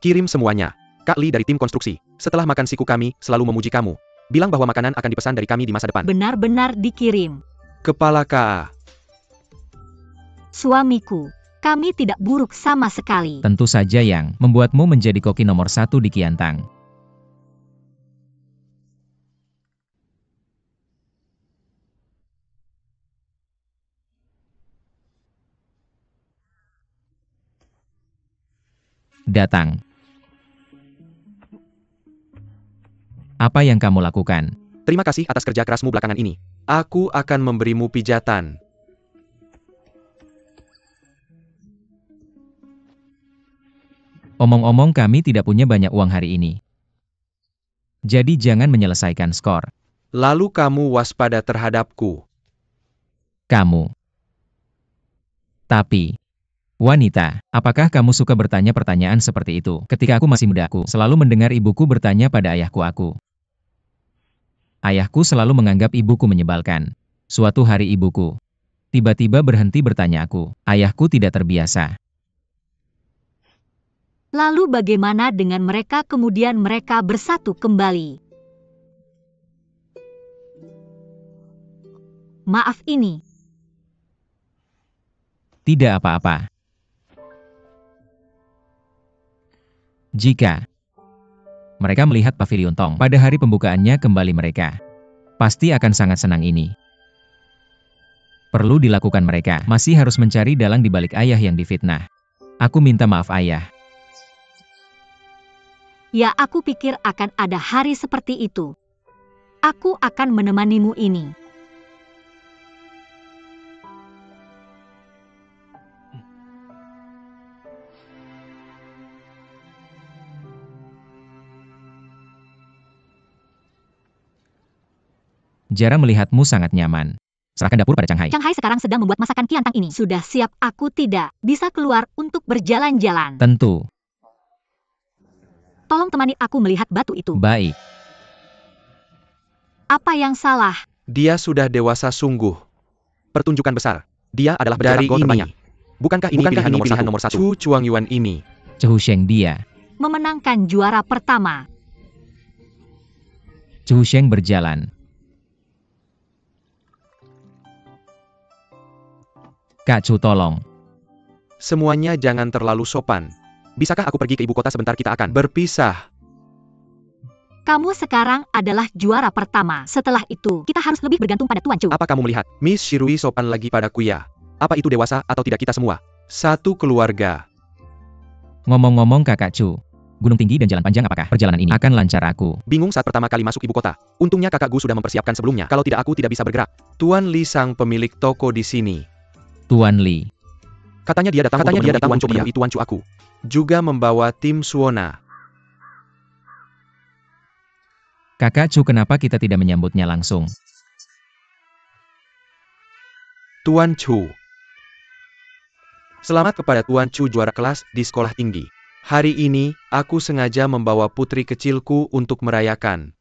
Kirim semuanya. Kak Li dari tim konstruksi. Setelah makan siku kami, selalu memuji kamu. Bilang bahwa makanan akan dipesan dari kami di masa depan. Benar-benar dikirim. Kepala KA. Suamiku, kami tidak buruk sama sekali. Tentu saja yang membuatmu menjadi koki nomor 1 di Kiantang. Datang. Apa yang kamu lakukan? Terima kasih atas kerja kerasmu belakangan ini. Aku akan memberimu pijatan. Omong-omong kami tidak punya banyak uang hari ini. Jadi jangan menyelesaikan skor. Lalu kamu waspada terhadapku. Kamu. Tapi, wanita, apakah kamu suka bertanya pertanyaan seperti itu? Ketika aku masih muda, aku selalu mendengar ibuku bertanya pada ayahku. Ayahku selalu menganggap ibuku menyebalkan. Suatu hari ibuku tiba-tiba berhenti bertanya aku. Ayahku tidak terbiasa. Lalu bagaimana dengan mereka kemudian mereka bersatu kembali? Maaf ini. Tidak apa-apa. Jika mereka melihat pavilion Tong pada hari pembukaannya kembali mereka pasti akan sangat senang ini. Perlu dilakukan mereka masih harus mencari dalang di balik ayah yang difitnah. Aku minta maaf ayah. Ya, aku pikir akan ada hari seperti itu. Aku akan menemanimu ini. Jara melihatmu sangat nyaman. Serahkan dapur pada Changhai. Changhai sekarang sedang membuat masakan Kiantang ini. Sudah siap, aku tidak bisa keluar untuk berjalan-jalan. Tentu. Tolong temani aku melihat batu itu. Baik. Apa yang salah? Dia sudah dewasa sungguh. Pertunjukan besar. Dia adalah Dari pencetak gol terbanyak. Bukankah ini pilihan pilihan nomor 1? Chu Chuangyuan ini. Zhou Sheng dia. Memenangkan juara pertama. Zhou Sheng berjalan. Kak Chu tolong. Semuanya jangan terlalu sopan. Bisakah aku pergi ke ibu kota sebentar, kita akan berpisah. Kamu sekarang adalah juara pertama. Setelah itu, kita harus lebih bergantung pada Tuan Chu. Apa kamu melihat? Miss Shirui sopan lagi padaku ya? Apa itu dewasa atau tidak kita semua? Satu keluarga. Ngomong-ngomong Kakak Chu, gunung tinggi dan jalan panjang, apakah perjalanan ini akan lancar? Aku Bingung saat pertama kali masuk ibu kota. Untungnya kakak Gu sudah mempersiapkan sebelumnya. Kalau tidak aku tidak bisa bergerak. Tuan Li sang pemilik toko di sini. Tuan Li. Katanya dia datang untuk menemui Tuan Chu aku. Juga membawa tim Suona. Kakak Chu, kenapa kita tidak menyambutnya langsung? Tuan Chu. Selamat kepada Tuan Chu juara kelas di sekolah tinggi. Hari ini, aku sengaja membawa putri kecilku untuk merayakan.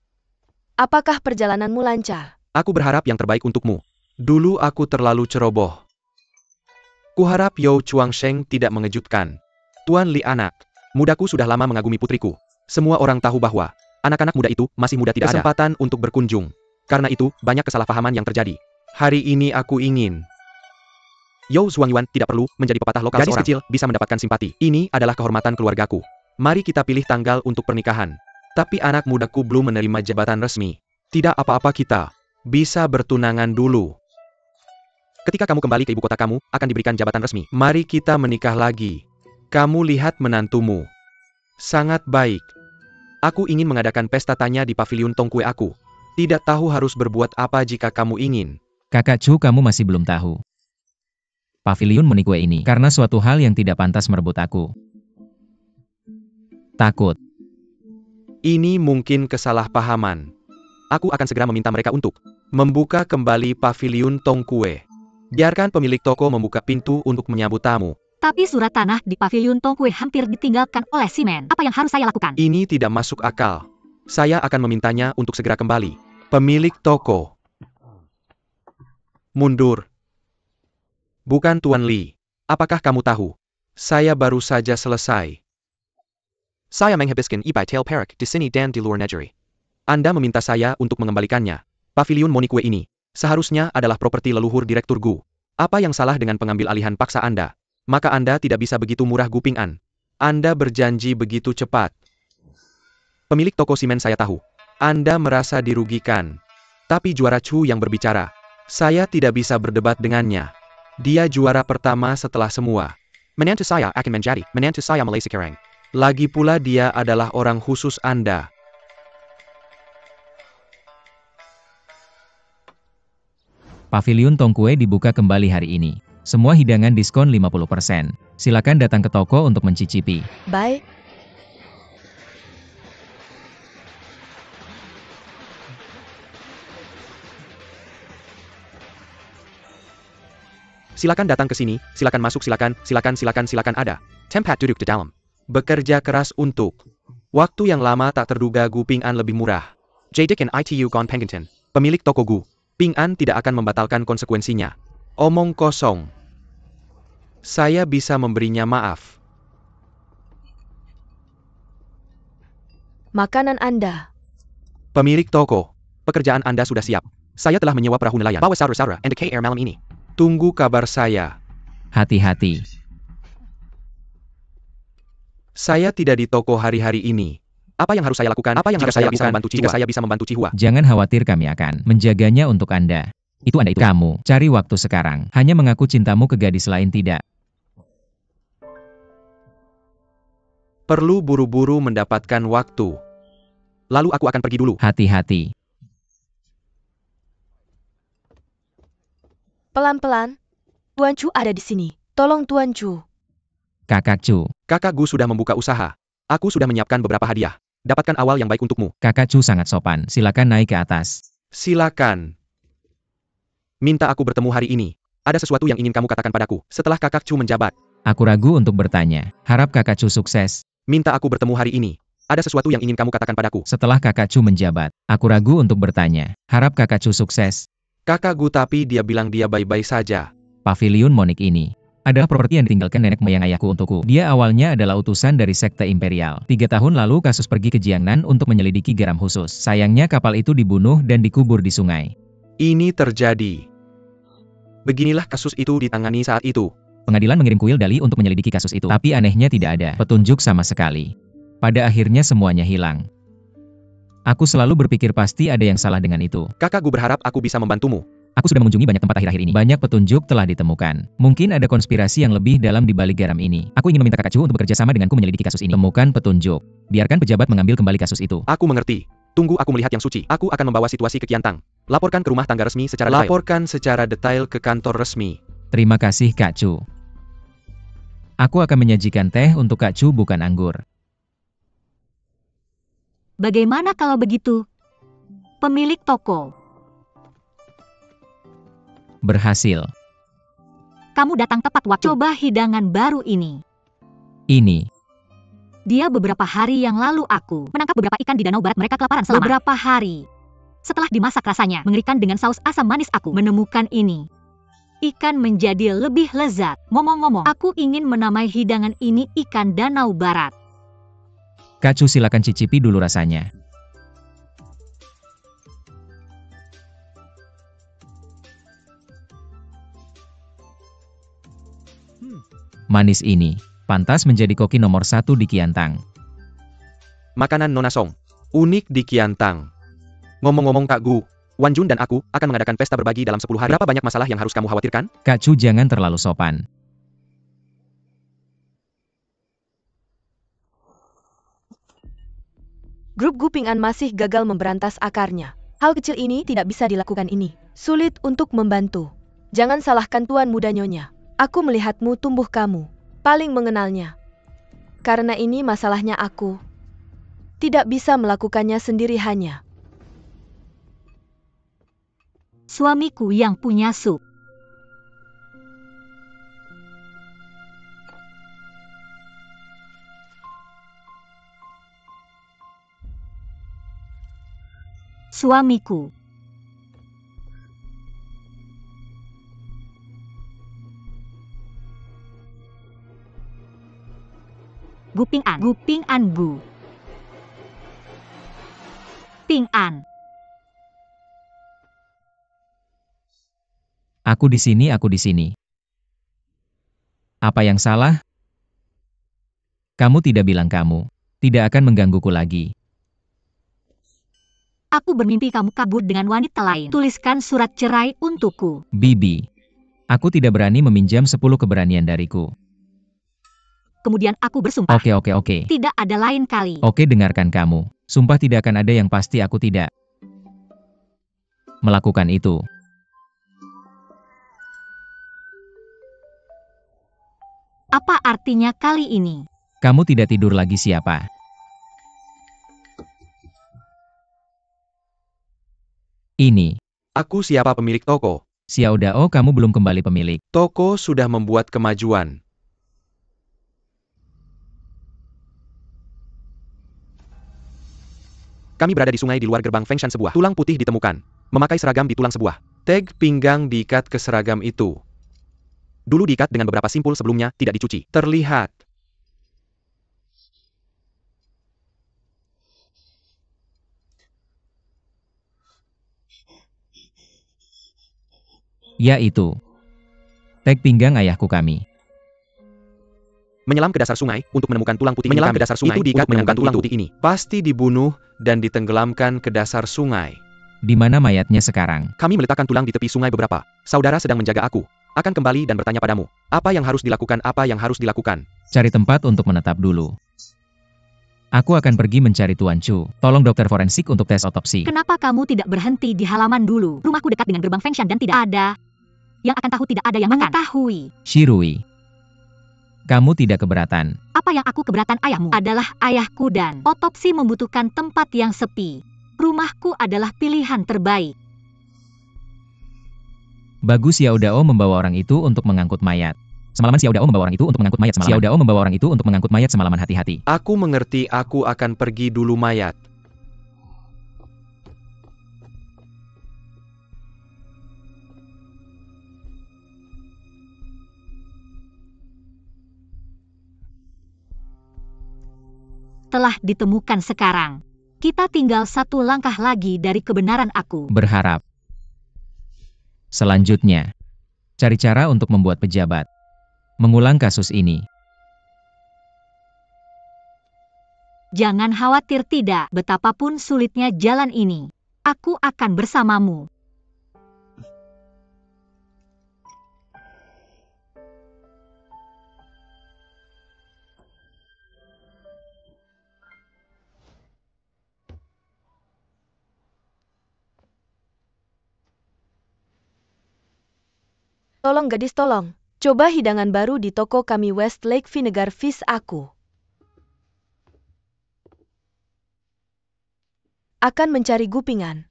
Apakah perjalananmu lancar? Aku berharap yang terbaik untukmu. Dulu aku terlalu ceroboh. Kuharap You Chuangsheng tidak mengejutkan. Tuan Li anak mudaku sudah lama mengagumi putriku. Semua orang tahu bahwa anak-anak muda itu masih muda, tidak ada kesempatan untuk berkunjung. Karena itu, banyak kesalahpahaman yang terjadi. Hari ini aku ingin You Zhuangyuan tidak perlu menjadi pepatah lokal. Gadis kecil bisa mendapatkan simpati. Ini adalah kehormatan keluargaku. Mari kita pilih tanggal untuk pernikahan. Tapi anak mudaku belum menerima jabatan resmi. Tidak apa-apa, kita bisa bertunangan dulu. Ketika kamu kembali ke ibu kota, kamu akan diberikan jabatan resmi. Mari kita menikah lagi. Kamu lihat menantumu. Sangat baik. Aku ingin mengadakan pesta tanya di pavilion Tongkue aku. Tidak tahu harus berbuat apa jika kamu ingin. Kakak Chu, kamu masih belum tahu. Pavilion Monikue ini karena suatu hal yang tidak pantas merebut aku. Takut. Ini mungkin kesalahpahaman. Aku akan segera meminta mereka untuk membuka kembali pavilion Tongkue. Biarkan pemilik toko membuka pintu untuk menyambut tamu. Tapi surat tanah di pavilion Tongkue hampir ditinggalkan oleh Simen. Apa yang harus saya lakukan? Ini tidak masuk akal. Saya akan memintanya untuk segera kembali. Pemilik toko. Mundur. Bukan Tuan Li. Apakah kamu tahu? Saya baru saja selesai. Saya menghabiskan ibai tail perak di sini dan di luar negeri. Anda meminta saya untuk mengembalikannya. Paviliun Monique ini seharusnya adalah properti leluhur Direktur Gu. Apa yang salah dengan pengambil alihan paksa Anda? Maka Anda tidak bisa begitu murah Gu Ping'an. Anda berjanji begitu cepat. Pemilik toko simen saya tahu. Anda merasa dirugikan. Tapi juara Chu yang berbicara. Saya tidak bisa berdebat dengannya. Dia juara pertama setelah semua. Menantu saya akan menjadi menantu saya Malaysia sekarang. Lagi pula dia adalah orang khusus Anda. Paviliun Tongkue dibuka kembali hari ini. Semua hidangan diskon 50%. Silakan datang ke toko untuk mencicipi. Baik. Silakan datang ke sini, silakan masuk, silakan ada. Tempat duduk di dalam. Bekerja keras untuk waktu yang lama tak terduga Gu Ping'an lebih murah. Jadik and ITU Gone Pengington. Pemilik toko Gu Ping'an tidak akan membatalkan konsekuensinya. Omong kosong. Saya bisa memberinya maaf. Makanan Anda. Pemilik toko, pekerjaan Anda sudah siap. Saya telah menyewa perahu nelayan. Bawa saudara-saudara and KR malam ini. Tunggu kabar saya. Hati-hati. Saya tidak di toko hari-hari ini. Apa yang harus saya lakukan? Apa yang harus saya lakukan jika saya bisa membantu Cihua? Jangan khawatir, kami akan menjaganya untuk Anda. Itu Anda itu. Kamu, cari waktu sekarang. Hanya mengaku cintamu ke gadis lain tidak. Perlu buru-buru mendapatkan waktu. Lalu aku akan pergi dulu. Hati-hati. Pelan-pelan. Tuan Chu ada di sini. Tolong Tuan Chu. Kakak Chu. Kakak Gu sudah membuka usaha. Aku sudah menyiapkan beberapa hadiah. Dapatkan awal yang baik untukmu. Kakak Chu sangat sopan. Silakan naik ke atas. Silakan. Minta aku bertemu hari ini. Ada sesuatu yang ingin kamu katakan padaku setelah kakak Chu menjabat. Aku ragu untuk bertanya. Harap kakak Chu sukses. Minta aku bertemu hari ini. Ada sesuatu yang ingin kamu katakan padaku. Setelah kakak Chu menjabat. Aku ragu untuk bertanya. Harap kakak Chu sukses. Kakak Gu tapi dia bilang dia baik-baik saja. Paviliun Monique ini adalah properti yang ditinggalkan nenek moyang ayahku untukku. Dia awalnya adalah utusan dari sekte imperial. 3 tahun lalu kasus pergi ke Jiangnan untuk menyelidiki garam khusus. Sayangnya kapal itu dibunuh dan dikubur di sungai. Ini terjadi. Beginilah kasus itu ditangani saat itu. Pengadilan mengirim kuil Dali untuk menyelidiki kasus itu. Tapi anehnya tidak ada petunjuk sama sekali. Pada akhirnya semuanya hilang. Aku selalu berpikir pasti ada yang salah dengan itu. Kakak Gu berharap aku bisa membantumu. Aku sudah mengunjungi banyak tempat akhir-akhir ini. Banyak petunjuk telah ditemukan. Mungkin ada konspirasi yang lebih dalam di balik garam ini. Aku ingin meminta kakak Chu untuk bekerja sama denganku menyelidiki kasus ini. Temukan petunjuk. Biarkan pejabat mengambil kembali kasus itu. Aku mengerti. Tunggu aku melihat yang suci. Aku akan membawa situasi ke Qiantang. Laporkan ke rumah tangga resmi secara detail. Laporkan secara detail ke kantor resmi. Terima kasih Kak Chu. Aku akan menyajikan teh untuk Kak Chu bukan anggur. Bagaimana kalau begitu? Pemilik toko. Berhasil. Kamu datang tepat waktu. Coba hidangan baru ini. Ini. Dia beberapa hari yang lalu aku menangkap beberapa ikan di danau barat. Mereka kelaparan selama beberapa hari. Setelah dimasak rasanya mengerikan dengan saus asam manis, aku menemukan ini. Ikan menjadi lebih lezat. Ngomong-ngomong, aku ingin menamai hidangan ini ikan danau barat. Kak Chu silakan cicipi dulu rasanya. Manis ini, pantas menjadi koki nomor 1 di Qiantang. Makanan Nona Song. Unik di Qiantang. Ngomong-ngomong Kak Gu, Wan Jun dan aku akan mengadakan pesta berbagi dalam 10 hari. Berapa banyak masalah yang harus kamu khawatirkan? Kak Chu jangan terlalu sopan. Grup Gu Ping'an masih gagal memberantas akarnya. Hal kecil ini tidak bisa dilakukan ini. Sulit untuk membantu. Jangan salahkan Tuan Muda Nyonya. Aku melihatmu tumbuh kamu. Paling mengenalnya. Karena ini masalahnya aku. Tidak bisa melakukannya sendiri hanya. Suamiku yang punya sup. Suamiku. Gu Ping'an. Gu Ping'an Gu. Ping An. Aku di sini, aku di sini. Apa yang salah? Kamu tidak bilang kamu tidak akan menggangguku lagi. Aku bermimpi kamu kabur dengan wanita lain. Tuliskan surat cerai untukku. Bibi, aku tidak berani meminjam 10 keberanian dariku. Kemudian aku bersumpah. Oke. Tidak ada lain kali. Oke, dengarkan kamu. Sumpah tidak akan ada yang pasti aku tidak melakukan itu. Apa artinya kali ini? Kamu tidak tidur lagi siapa? Ini. Aku siapa pemilik toko? Xiao Dao, kamu belum kembali pemilik. Toko sudah membuat kemajuan. Kami berada di sungai di luar gerbang Fengshan sebuah tulang putih ditemukan. Memakai seragam di tulang sebuah. Tag pinggang diikat ke seragam itu. Dulu diikat dengan beberapa simpul sebelumnya, tidak dicuci. Terlihat. Yaitu. Tag pinggang ayahku kami. Menyelam ke dasar sungai untuk menemukan tulang putih. Menyelam ke dasar sungai itu diikat menemukan tulang putih ini. Pasti dibunuh dan ditenggelamkan ke dasar sungai. Di mana mayatnya sekarang? Kami meletakkan tulang di tepi sungai beberapa. Saudara sedang menjaga aku. Akan kembali dan bertanya padamu. Apa yang harus dilakukan, apa yang harus dilakukan. Cari tempat untuk menetap dulu. Aku akan pergi mencari Tuan Chu. Tolong dokter forensik untuk tes otopsi. Kenapa kamu tidak berhenti di halaman dulu? Rumahku dekat dengan gerbang Fengshan dan tidak ada yang akan tahu, tidak ada yang mengetahui. Shirui. Kamu tidak keberatan. Apa yang aku keberatan, ayahmu adalah ayahku dan otopsi membutuhkan tempat yang sepi. Rumahku adalah pilihan terbaik. Bagus, Xiao Dao membawa orang itu untuk mengangkut mayat. Semalaman Xiao Dao membawa orang itu untuk mengangkut mayat semalaman. Xiao Dao membawa orang itu untuk mengangkut mayat semalaman, hati-hati. Aku mengerti, aku akan pergi dulu mayat. Telah ditemukan sekarang. Kita tinggal satu langkah lagi dari kebenaran aku. Berharap. Selanjutnya, cari cara untuk membuat pejabat mengulang kasus ini. Jangan khawatir, tidak. Betapapun sulitnya jalan ini, aku akan bersamamu. Tolong gadis, tolong. Coba hidangan baru di toko kami Westlake Vinegar Fish aku. Akan mencari gupingan.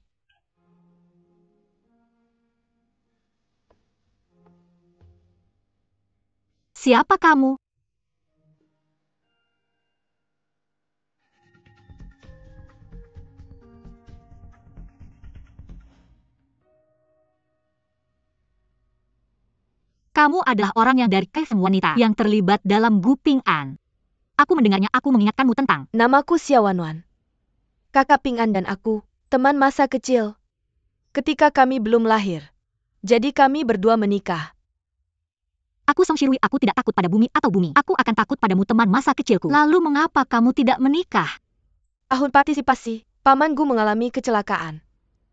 Siapa kamu? Kamu adalah orang yang dari Cave wanita yang terlibat dalam Guping An. Aku mendengarnya, aku mengingatkanmu tentang. Namaku Xiao Wanwan. Kakak Ping An dan aku, teman masa kecil. Ketika kami belum lahir. Jadi kami berdua menikah. Aku Song Shirui, aku tidak takut pada bumi atau bumi. Aku akan takut padamu, teman masa kecilku. Lalu mengapa kamu tidak menikah? Tahun partisipasi, pamanku mengalami kecelakaan.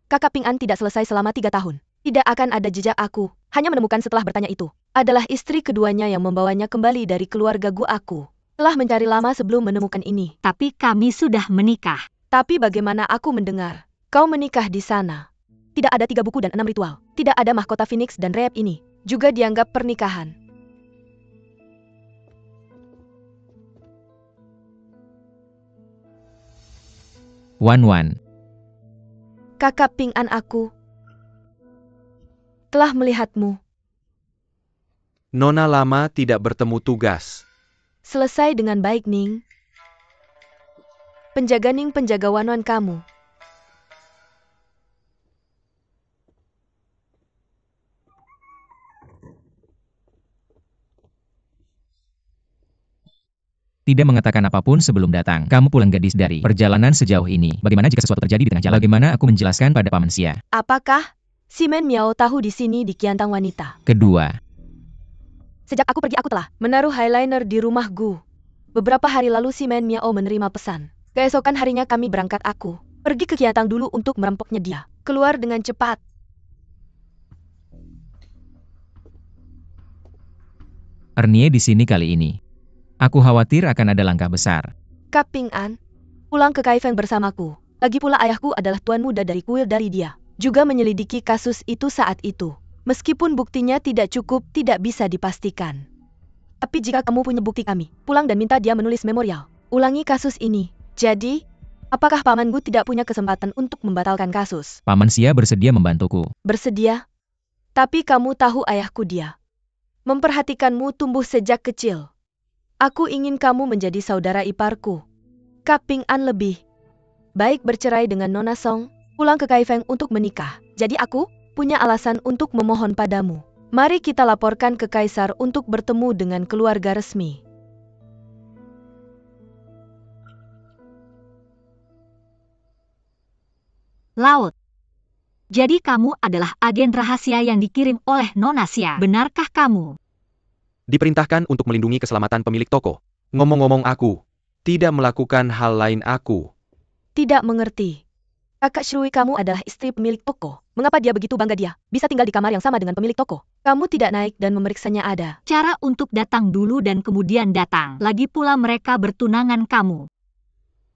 Kakak Ping An tidak selesai selama 3 tahun. Tidak akan ada jejak aku, hanya menemukan setelah bertanya itu. Adalah istri keduanya yang membawanya kembali dari keluarga Gu aku. Telah mencari lama sebelum menemukan ini. Tapi kami sudah menikah. Tapi bagaimana aku mendengar? Kau menikah di sana. Tidak ada 3 buku dan 6 ritual. Tidak ada mahkota Phoenix dan reyap ini. Juga dianggap pernikahan. Wan. Kakak Ping An aku telah melihatmu. Nona lama tidak bertemu tugas. Selesai dengan baik, Ning. Penjaga Ning, penjaga Wanwan kamu. Tidak mengatakan apapun sebelum datang. Kamu pulang gadis dari perjalanan sejauh ini. Bagaimana jika sesuatu terjadi di tengah jalan? Bagaimana aku menjelaskan pada Paman Xia? Apakah si Men Miao tahu di sini di Kiantang Wanita? Kedua, Sejak aku pergi aku telah menaruh eyeliner di rumah Gu. Beberapa hari lalu si Men Miao menerima pesan. Keesokan harinya kami berangkat aku. Pergi ke Kiantang dulu untuk merampoknya dia. Keluar dengan cepat. Ernie di sini kali ini. Aku khawatir akan ada langkah besar. Kap Ping An, pulang ke Kaifeng bersamaku. Lagi pula ayahku adalah tuan muda dari kuil dari dia. Juga menyelidiki kasus itu saat itu. Meskipun buktinya tidak cukup, tidak bisa dipastikan. Tapi jika kamu punya bukti kami, pulang dan minta dia menulis memorial. Ulangi kasus ini. Jadi, apakah Paman Gu tidak punya kesempatan untuk membatalkan kasus? Paman Xia bersedia membantuku. Bersedia? Tapi kamu tahu ayahku dia. Memperhatikanmu tumbuh sejak kecil. Aku ingin kamu menjadi saudara iparku. Kap Ping An lebih baik bercerai dengan Nona Song, pulang ke Kaifeng untuk menikah. Jadi aku punya alasan untuk memohon padamu. Mari kita laporkan ke Kaisar untuk bertemu dengan keluarga resmi. Laut. Jadi kamu adalah agen rahasia yang dikirim oleh Nona Xia. Benarkah kamu? Diperintahkan untuk melindungi keselamatan pemilik toko. Ngomong-ngomong aku tidak melakukan hal lain aku. Tidak mengerti. Kakak Shui kamu adalah istri pemilik toko. Mengapa dia begitu bangga dia bisa tinggal di kamar yang sama dengan pemilik toko? Kamu tidak naik dan memeriksanya ada. Cara untuk datang dulu dan kemudian datang. Lagi pula mereka bertunangan kamu.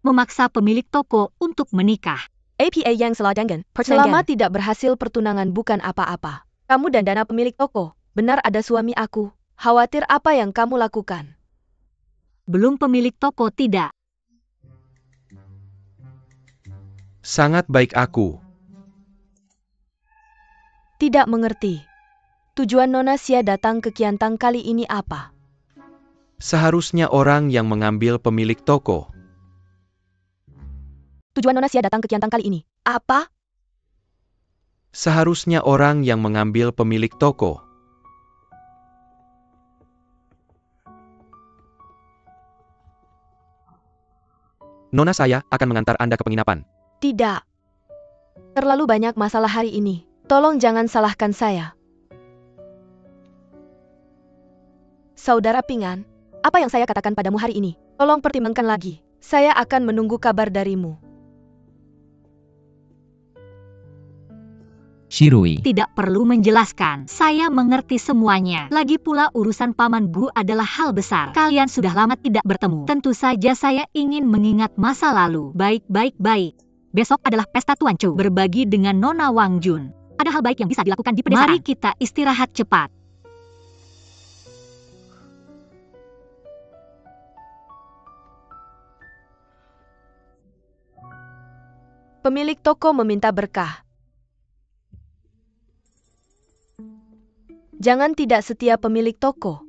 Memaksa pemilik toko untuk menikah. APA yang selama tidak berhasil pertunangan bukan apa-apa. Kamu dan dana pemilik toko. Benar ada suami aku. Khawatir apa yang kamu lakukan? Belum pemilik toko tidak. Sangat baik aku. Tidak mengerti. Tujuan Nona Xia datang ke Kiantang kali ini apa? Seharusnya orang yang mengambil pemilik toko. Tujuan Nona Xia datang ke Kiantang kali ini apa? Seharusnya orang yang mengambil pemilik toko. Nona saya akan mengantar Anda ke penginapan. Tidak. Terlalu banyak masalah hari ini. Tolong jangan salahkan saya. Saudara Ping An, apa yang saya katakan padamu hari ini? Tolong pertimbangkan lagi. Saya akan menunggu kabar darimu. Shirui. Tidak perlu menjelaskan. Saya mengerti semuanya. Lagi pula urusan Paman Gu adalah hal besar. Kalian sudah lama tidak bertemu. Tentu saja saya ingin mengingat masa lalu. Baik. Besok adalah pesta Tuan Chu. Berbagi dengan Nona Wang Jun. Ada hal baik yang bisa dilakukan di pedesaan. Mari kita istirahat cepat. Pemilik toko meminta berkah. Jangan tidak setia pemilik toko.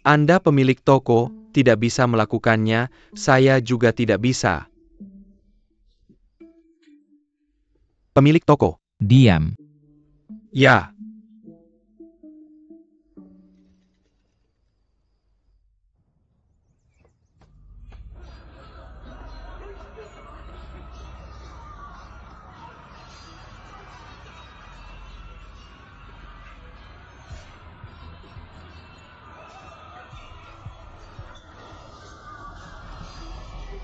Anda pemilik toko tidak bisa melakukannya, saya juga tidak bisa. Pemilik toko. Diam. Ya.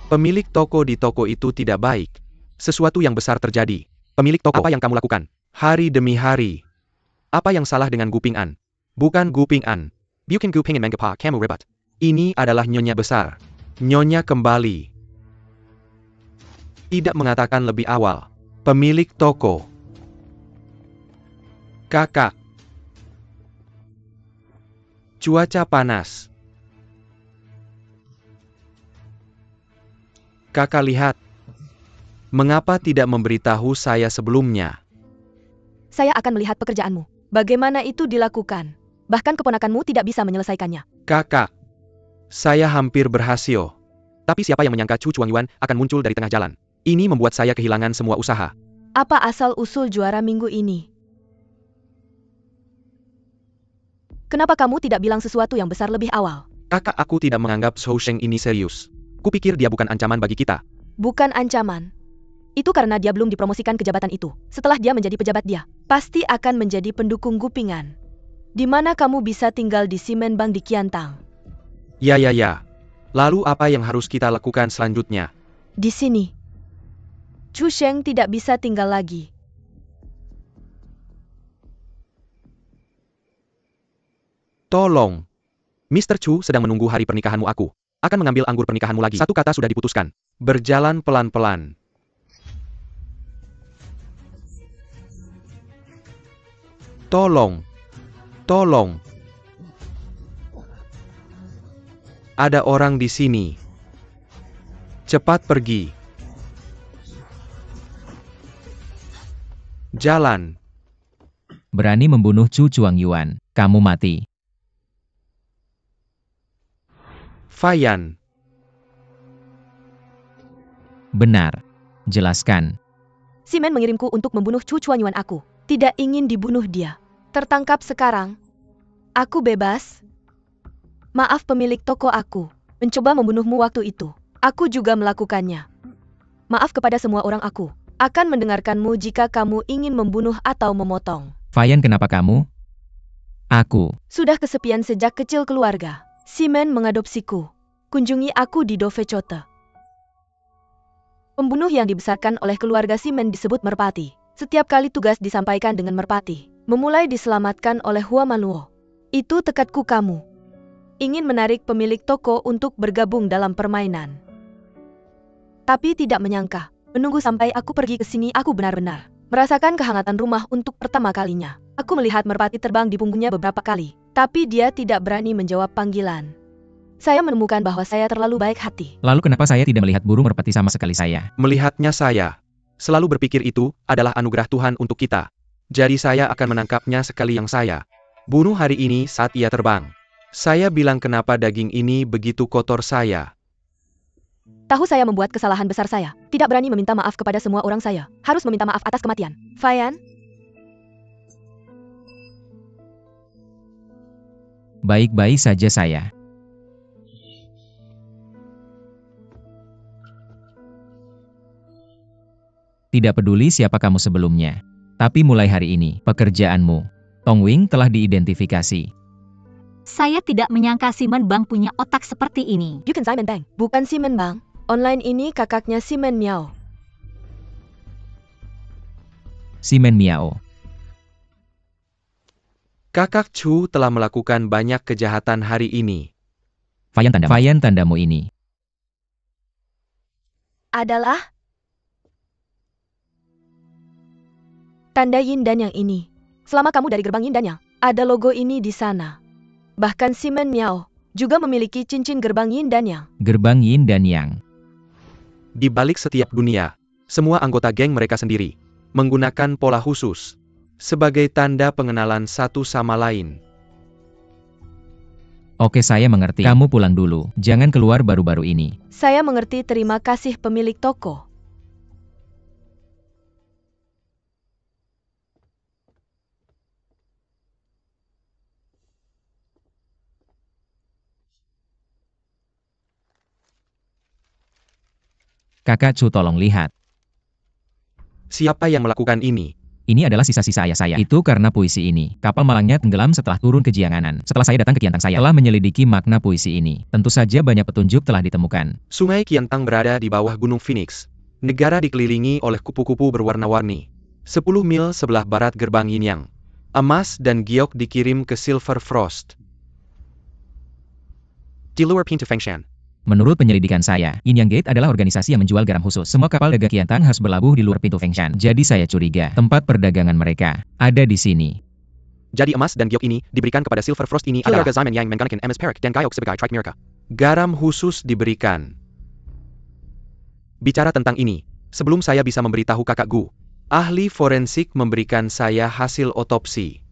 Pemilik toko di toko itu tidak baik. Sesuatu yang besar terjadi. Pemilik toko, apa yang kamu lakukan? Hari demi hari. Apa yang salah dengan Gu Ping An? Bukan Gu Ping An. Bukan Gu Ping An mengapa kamu ribet. Ini adalah nyonya besar. Nyonya kembali. Tidak mengatakan lebih awal. Pemilik toko. Kakak. Cuaca panas. Kakak lihat. Mengapa tidak memberitahu saya sebelumnya? Saya akan melihat pekerjaanmu. Bagaimana itu dilakukan? Bahkan keponakanmu tidak bisa menyelesaikannya. Kakak. Saya hampir berhasil. Tapi siapa yang menyangka Chu Chuangyuan akan muncul dari tengah jalan? Ini membuat saya kehilangan semua usaha. Apa asal-usul juara minggu ini? Kenapa kamu tidak bilang sesuatu yang besar lebih awal? Kakak, aku tidak menganggap Zhou Sheng ini serius. Kupikir dia bukan ancaman bagi kita. Bukan ancaman. Itu karena dia belum dipromosikan ke jabatan itu. Setelah dia menjadi pejabat, dia pasti akan menjadi pendukung Gupingan. Di mana kamu bisa tinggal di Semen Bank di Qiantang? Ya. Lalu apa yang harus kita lakukan selanjutnya? Di sini. Chu Sheng tidak bisa tinggal lagi. Tolong. Mr. Chu sedang menunggu hari pernikahanmu. Aku akan mengambil anggur pernikahanmu lagi. Satu kata sudah diputuskan. Berjalan pelan-pelan. Tolong. Ada orang di sini. Cepat pergi. Jalan. Berani membunuh Chu Chuangyuan, kamu mati. Fayan. Benar. Jelaskan. Semen mengirimku untuk membunuh Chu Chuanyuan. Aku tidak ingin dibunuh dia. Tertangkap sekarang. Aku bebas. Maaf, pemilik toko, aku mencoba membunuhmu waktu itu. Aku juga melakukannya. Maaf kepada semua orang, aku akan mendengarkanmu jika kamu ingin membunuh atau memotong. Fayan, kenapa kamu? Aku. Sudah kesepian sejak kecil keluarga. Semen mengadopsiku. Kunjungi aku di Dovecota. Pembunuh yang dibesarkan oleh keluarga Semen disebut merpati. Setiap kali tugas disampaikan dengan merpati. Memulai diselamatkan oleh Hua Maluo. Itu tekadku. Kamu ingin menarik pemilik toko untuk bergabung dalam permainan. Tapi tidak menyangka, menunggu sampai aku pergi ke sini, aku benar-benar merasakan kehangatan rumah untuk pertama kalinya. Aku melihat merpati terbang di punggungnya beberapa kali, tapi dia tidak berani menjawab panggilan. Saya menemukan bahwa saya terlalu baik hati. Lalu kenapa saya tidak melihat burung merpati sama sekali saya? Melihatnya saya selalu berpikir itu adalah anugerah Tuhan untuk kita. Jadi saya akan menangkapnya sekali yang saya bunuh hari ini saat ia terbang. Saya bilang, kenapa daging ini begitu kotor? Saya tahu saya membuat kesalahan besar. Saya tidak berani meminta maaf kepada semua orang. Saya harus meminta maaf atas kematian Fayan. Baik-baik saja saya. Tidak peduli siapa kamu sebelumnya. Tapi mulai hari ini, pekerjaanmu, Tongwing, telah diidentifikasi. Saya tidak menyangka Semen Bank punya otak seperti ini. Bukan Semen Bank. Bukan Semen Bank. Online ini kakaknya Semen Miao. Semen Miao. Kakak Chu telah melakukan banyak kejahatan hari ini. Fayan, tandamu ini Adalah tanda Yin Dan Yang ini. Selama kamu dari gerbang Yin Dan Yang, ada logo ini di sana. Bahkan Semen Miao juga memiliki cincin gerbang Yin Dan Yang. Gerbang Yin dan Yang. Di balik setiap dunia, semua anggota geng mereka sendiri menggunakan pola khusus sebagai tanda pengenalan satu sama lain. Oke, saya mengerti. Kamu pulang dulu. Jangan keluar baru-baru ini. Saya mengerti, terima kasih pemilik toko. Kakak Chu, tolong lihat. Siapa yang melakukan ini? Ini adalah sisa-sisa ayah saya. Itu karena puisi ini. Kapal Malangnya tenggelam setelah turun ke Jianganan. Setelah saya datang ke Qiantang, saya telah menyelidiki makna puisi ini. Tentu saja banyak petunjuk telah ditemukan. Sungai Qiantang berada di bawah Gunung Phoenix. Negara dikelilingi oleh kupu-kupu berwarna-warni. 10 mil sebelah barat gerbang Yin Yang. Emas dan giok dikirim ke Silver Frost. Di luar pintu Fengshan. Menurut penyelidikan saya, Yin Yang Gate adalah organisasi yang menjual garam khusus. Semua kapal dagang Qiantang harus berlabuh di luar pintu Fengshan. Jadi saya curiga, tempat perdagangan mereka ada di sini. Jadi emas dan giok ini diberikan kepada Silver Frost ini adalah Zaman yang menggunakan emas perak dan giok sebagai trik mereka. Garam khusus diberikan. Bicara tentang ini, sebelum saya bisa memberitahu kakak Gu, ahli forensik memberikan saya hasil otopsi.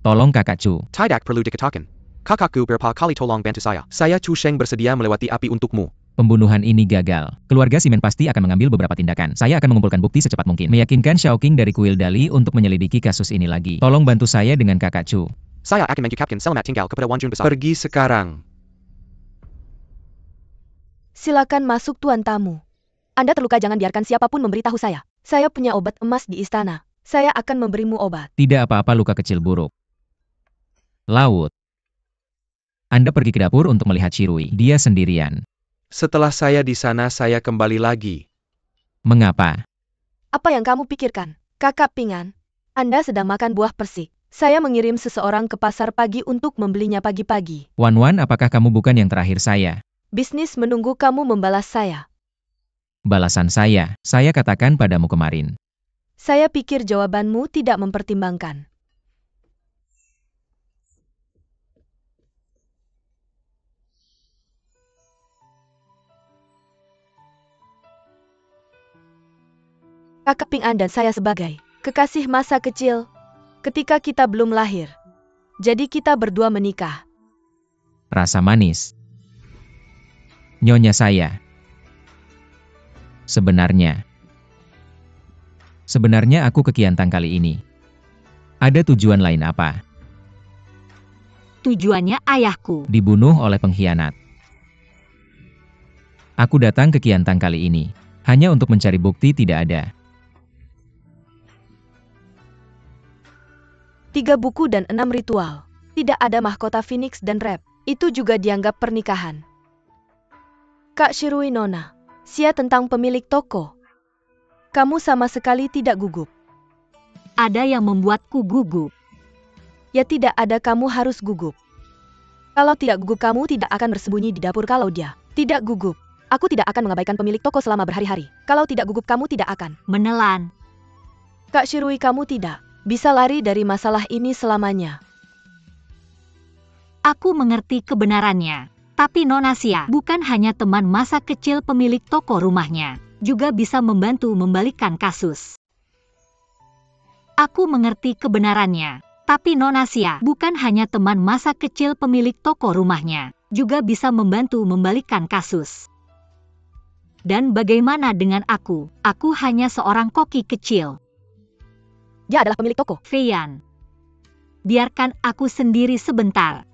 Tolong Kakak Chu. Tidak perlu dikatakan. Kakakku berapa kali tolong bantu saya. Saya Chu Sheng bersedia melewati api untukmu. Pembunuhan ini gagal. Keluarga Simen pasti akan mengambil beberapa tindakan. Saya akan mengumpulkan bukti secepat mungkin. Meyakinkan Xiaoqing dari kuil Dali untuk menyelidiki kasus ini lagi. Tolong bantu saya dengan kakak Chu. Saya akan menyikapkan selamat tinggal kepada Wanjun besar. Pergi sekarang. Silakan masuk tuan tamu. Anda terluka, jangan biarkan siapapun memberitahu saya. Saya punya obat emas di istana. Saya akan memberimu obat. Tidak apa-apa, luka kecil buruk. Laut. Anda pergi ke dapur untuk melihat Shirui. Dia sendirian. Setelah saya di sana, saya kembali lagi. Mengapa? Apa yang kamu pikirkan? Kakak Pingan, Anda sedang makan buah persik. Saya mengirim seseorang ke pasar pagi untuk membelinya pagi-pagi. Wan, apakah kamu bukan yang terakhir saya? Bisnis menunggu kamu membalas saya. Balasan saya katakan padamu kemarin. Saya pikir jawabanmu tidak mempertimbangkan. Kakak Ping An dan saya sebagai kekasih masa kecil, ketika kita belum lahir. Jadi kita berdua menikah. Rasa manis. Nyonya saya. Sebenarnya aku ke Qiantang kali ini. Ada tujuan lain apa? Tujuannya ayahku. Dibunuh oleh pengkhianat. Aku datang ke Qiantang kali ini hanya untuk mencari bukti tidak ada. 3 buku dan 6 ritual. Tidak ada mahkota Phoenix dan Rap. Itu juga dianggap pernikahan. Kak Shirui Nona, Sia tentang pemilik toko. Kamu sama sekali tidak gugup. Ada yang membuatku gugup. Ya tidak ada, kamu harus gugup. Kalau tidak gugup kamu tidak akan bersembunyi di dapur. Kalau dia tidak gugup, aku tidak akan mengabaikan pemilik toko selama berhari-hari. Kalau tidak gugup kamu tidak akan Menelan. Kak Shirui, kamu tidak bisa lari dari masalah ini selamanya. Aku mengerti kebenarannya. Tapi Nona Sia bukan hanya teman masa kecil pemilik toko rumahnya, juga bisa membantu membalikkan kasus. Aku mengerti kebenarannya. Tapi Nona Sia bukan hanya teman masa kecil pemilik toko rumahnya, juga bisa membantu membalikkan kasus. Dan bagaimana dengan aku? Aku hanya seorang koki kecil. Dia adalah pemilik toko. Feiyan, biarkan aku sendiri sebentar.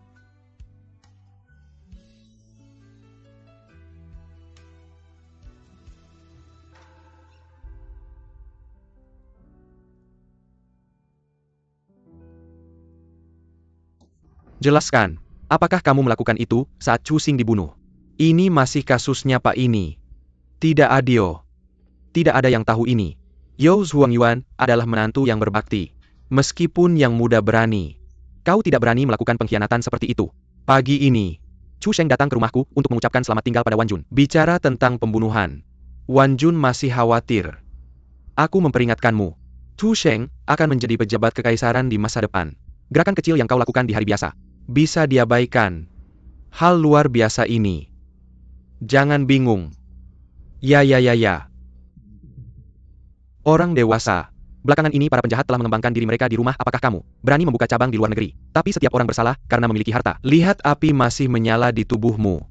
Jelaskan, apakah kamu melakukan itu saat Chu Xing dibunuh? Ini masih kasusnya Pak ini. Tidak adil. Tidak ada yang tahu ini. Yao Zhuangyuan adalah menantu yang berbakti. Meskipun yang muda berani, kau tidak berani melakukan pengkhianatan seperti itu. Pagi ini, Chu Sheng datang ke rumahku untuk mengucapkan selamat tinggal pada Wan Jun. Bicara tentang pembunuhan, Wan Jun masih khawatir. Aku memperingatkanmu, Chu Sheng akan menjadi pejabat kekaisaran di masa depan. Gerakan kecil yang kau lakukan di hari biasa bisa diabaikan. Hal luar biasa ini. Jangan bingung. Ya. Orang dewasa. Belakangan ini para penjahat telah mengembangkan diri mereka di rumah. Apakah kamu berani membuka cabang di luar negeri? Tapi setiap orang bersalah karena memiliki harta. Lihat api masih menyala di tubuhmu.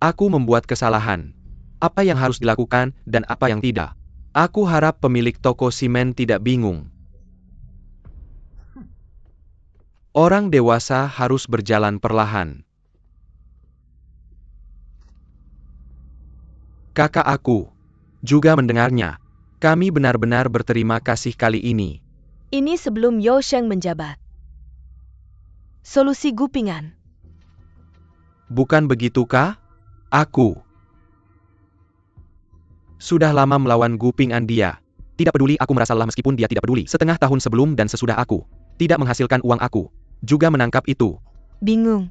Aku membuat kesalahan. Apa yang harus dilakukan dan apa yang tidak. Aku harap pemilik toko simen tidak bingung. Orang dewasa harus berjalan perlahan. Kakak aku juga mendengarnya. Kami benar-benar berterima kasih kali ini. Ini sebelum Yao Sheng menjabat. Solusi Gupingan. Bukan begitukah? Aku sudah lama melawan Guping An dia. Tidak peduli aku merasa lelah meskipun dia tidak peduli. Setengah tahun sebelum dan sesudah aku tidak menghasilkan uang, aku juga menangkap itu. Bingung.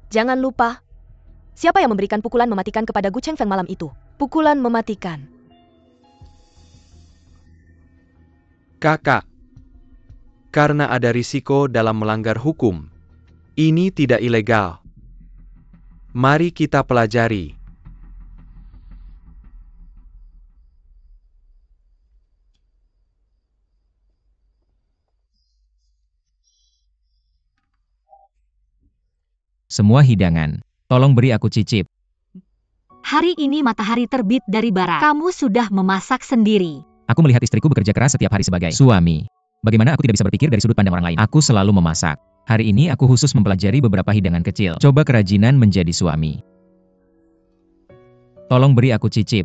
Jangan lupa. Siapa yang memberikan pukulan mematikan kepada Gu Chengfeng malam itu? Pukulan mematikan. Kakak. Karena ada risiko dalam melanggar hukum. Ini tidak ilegal. Mari kita pelajari. Semua hidangan. Tolong beri aku cicip. Hari ini matahari terbit dari barat. Kamu sudah memasak sendiri. Aku melihat istriku bekerja keras setiap hari sebagai suami. Bagaimana aku tidak bisa berpikir dari sudut pandang orang lain? Aku selalu memasak. Hari ini aku khusus mempelajari beberapa hidangan kecil. Coba kerajinan menjadi suami. Tolong beri aku cicip.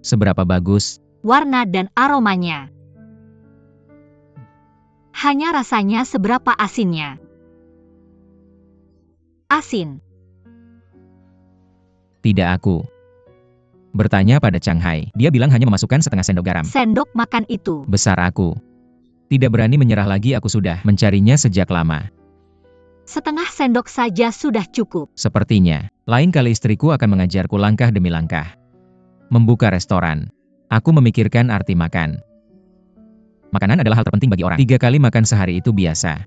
Seberapa bagus? Warna dan aromanya. Hanya rasanya seberapa asinnya. Asin. Tidak aku. Bertanya pada Chang Hai. Dia bilang hanya memasukkan setengah sendok garam. Sendok makan itu. Besar aku. Tidak berani menyerah lagi, aku sudah mencarinya sejak lama. Setengah sendok saja sudah cukup. Sepertinya, lain kali istriku akan mengajarku langkah demi langkah. Membuka restoran. Aku memikirkan arti makan. Makanan adalah hal terpenting bagi orang. 3 kali makan sehari itu biasa.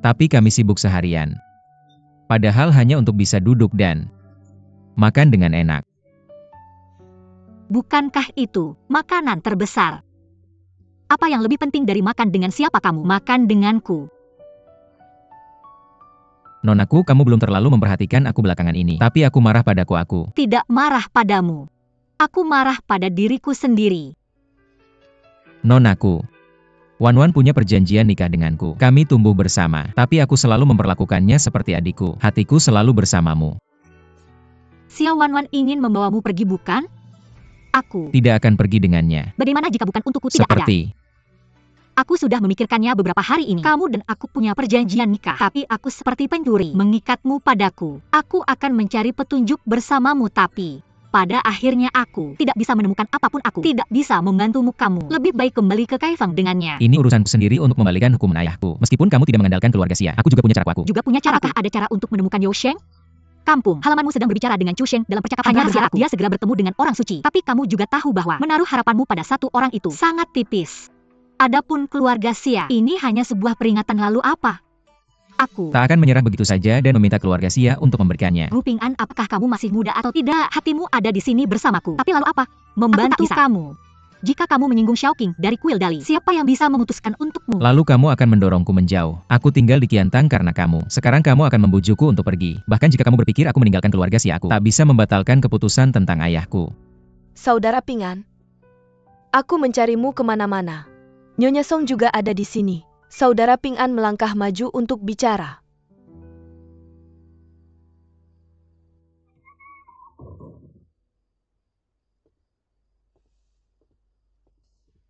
Tapi kami sibuk seharian. Padahal hanya untuk bisa duduk dan makan dengan enak. Bukankah itu makanan terbesar? Apa yang lebih penting dari makan dengan siapa kamu? Makan denganku. Nonaku, kamu belum terlalu memperhatikan aku belakangan ini. Tapi aku marah padaku. Aku Tidak marah padamu. Aku marah pada diriku sendiri. Nonaku. Wan punya perjanjian nikah denganku. Kami tumbuh bersama. Tapi aku selalu memperlakukannya seperti adikku. Hatiku selalu bersamamu. Xiao Wan ingin membawamu pergi, bukan? Aku Tidak akan pergi dengannya. bagaimana jika bukan untukku tidak ada? Seperti Aku sudah memikirkannya beberapa hari ini. Kamu dan aku punya perjanjian nikah. Tapi aku seperti pencuri mengikatmu padaku. Aku akan mencari petunjuk bersamamu, tapi pada akhirnya aku tidak bisa menemukan apapun. Aku tidak bisa membantumu. Kamu lebih baik kembali ke Kaifang dengannya. ini urusanku sendiri untuk membalikan hukuman ayahku. Meskipun kamu tidak mengandalkan keluarga Xia, aku juga punya caraku. Juga punya cara. Apakah ada cara untuk menemukan Yo Sheng? Kampung halamanmu sedang berbicara dengan Chu Sheng dalam percakapan rahasia. Dia segera bertemu dengan orang suci. Tapi kamu juga tahu bahwa menaruh harapanmu pada satu orang itu sangat tipis. Adapun keluarga Xia, ini hanya sebuah peringatan. Lalu apa? Aku Tak akan menyerah begitu saja dan meminta keluarga Xia untuk memberikannya. Gu Ping'an, apakah kamu masih muda atau tidak? Hatimu ada di sini bersamaku. Tapi lalu apa? Membantu kamu. Jika kamu menyinggung Xiaoqing dari kuil Dali, siapa yang bisa memutuskan untukmu? Lalu kamu akan mendorongku menjauh. Aku tinggal di Qiantang karena kamu. Sekarang kamu akan membujukku untuk pergi. Bahkan jika kamu berpikir aku meninggalkan keluarga Xia, aku tak bisa membatalkan keputusan tentang ayahku. Saudara Ping'an, aku mencarimu kemana-mana. Nyonya Song juga ada di sini. Saudara Ping'an melangkah maju untuk bicara.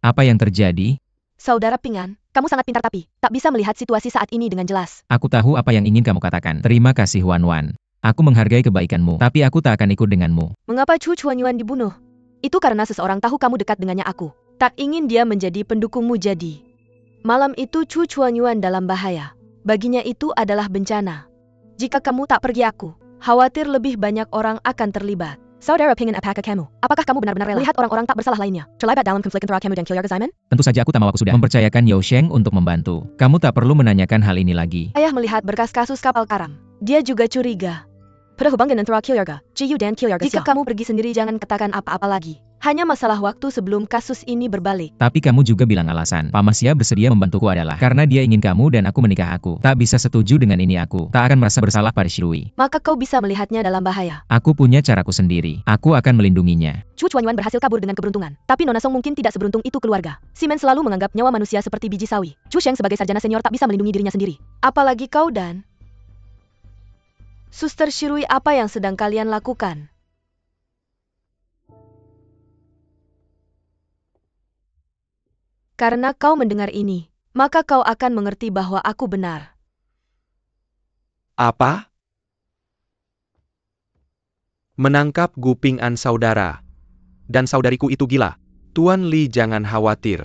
Apa yang terjadi? Saudara Ping'an, kamu sangat pintar tapi tak bisa melihat situasi saat ini dengan jelas. Aku tahu apa yang ingin kamu katakan. Terima kasih Wan. Aku menghargai kebaikanmu, tapi aku tak akan ikut denganmu. Mengapa Chu Chuanyuan dibunuh? Itu karena seseorang tahu kamu dekat dengannya aku. Tak ingin dia menjadi pendukungmu jadi. Malam itu Chu Chuanyuan dalam bahaya. Baginya itu adalah bencana. Jika kamu tak pergi aku, khawatir lebih banyak orang akan terlibat. Saudara Ping'an, apakah kamu? Apakah kamu benar-benar rela lihat orang-orang tak bersalah lainnya terlibat dalam konflik antara kamu dan keluarga Simon? Tentu saja aku tak mau. Aku sudah mempercayakan Yo Sheng untuk membantu. Kamu tak perlu menanyakan hal ini lagi. Ayah melihat berkas kasus kapal karam. Dia juga curiga pada hubungan antara keluarga Jiyu dan keluarga Xia. Jika kamu pergi sendiri jangan katakan apa-apa lagi. Hanya masalah waktu sebelum kasus ini berbalik. Tapi kamu juga bilang alasan Pamasya bersedia membantuku adalah karena dia ingin kamu dan aku menikah. Aku tak bisa setuju dengan ini. Aku tak akan merasa bersalah pada Shui. Maka kau bisa melihatnya dalam bahaya. Aku punya caraku sendiri. Aku akan melindunginya. Chu Chuanyuan berhasil kabur dengan keberuntungan. Tapi Nona Song mungkin tidak seberuntung itu keluarga. Simon selalu menganggap nyawa manusia seperti biji sawi. Chu Sheng sebagai sarjana senior tak bisa melindungi dirinya sendiri. Apalagi kau dan Suster Shirui. Apa yang sedang kalian lakukan? Karena kau mendengar ini, maka kau akan mengerti bahwa aku benar. Apa? Menangkap Gu Ping'an saudara. Dan saudariku itu gila. Tuan Li jangan khawatir.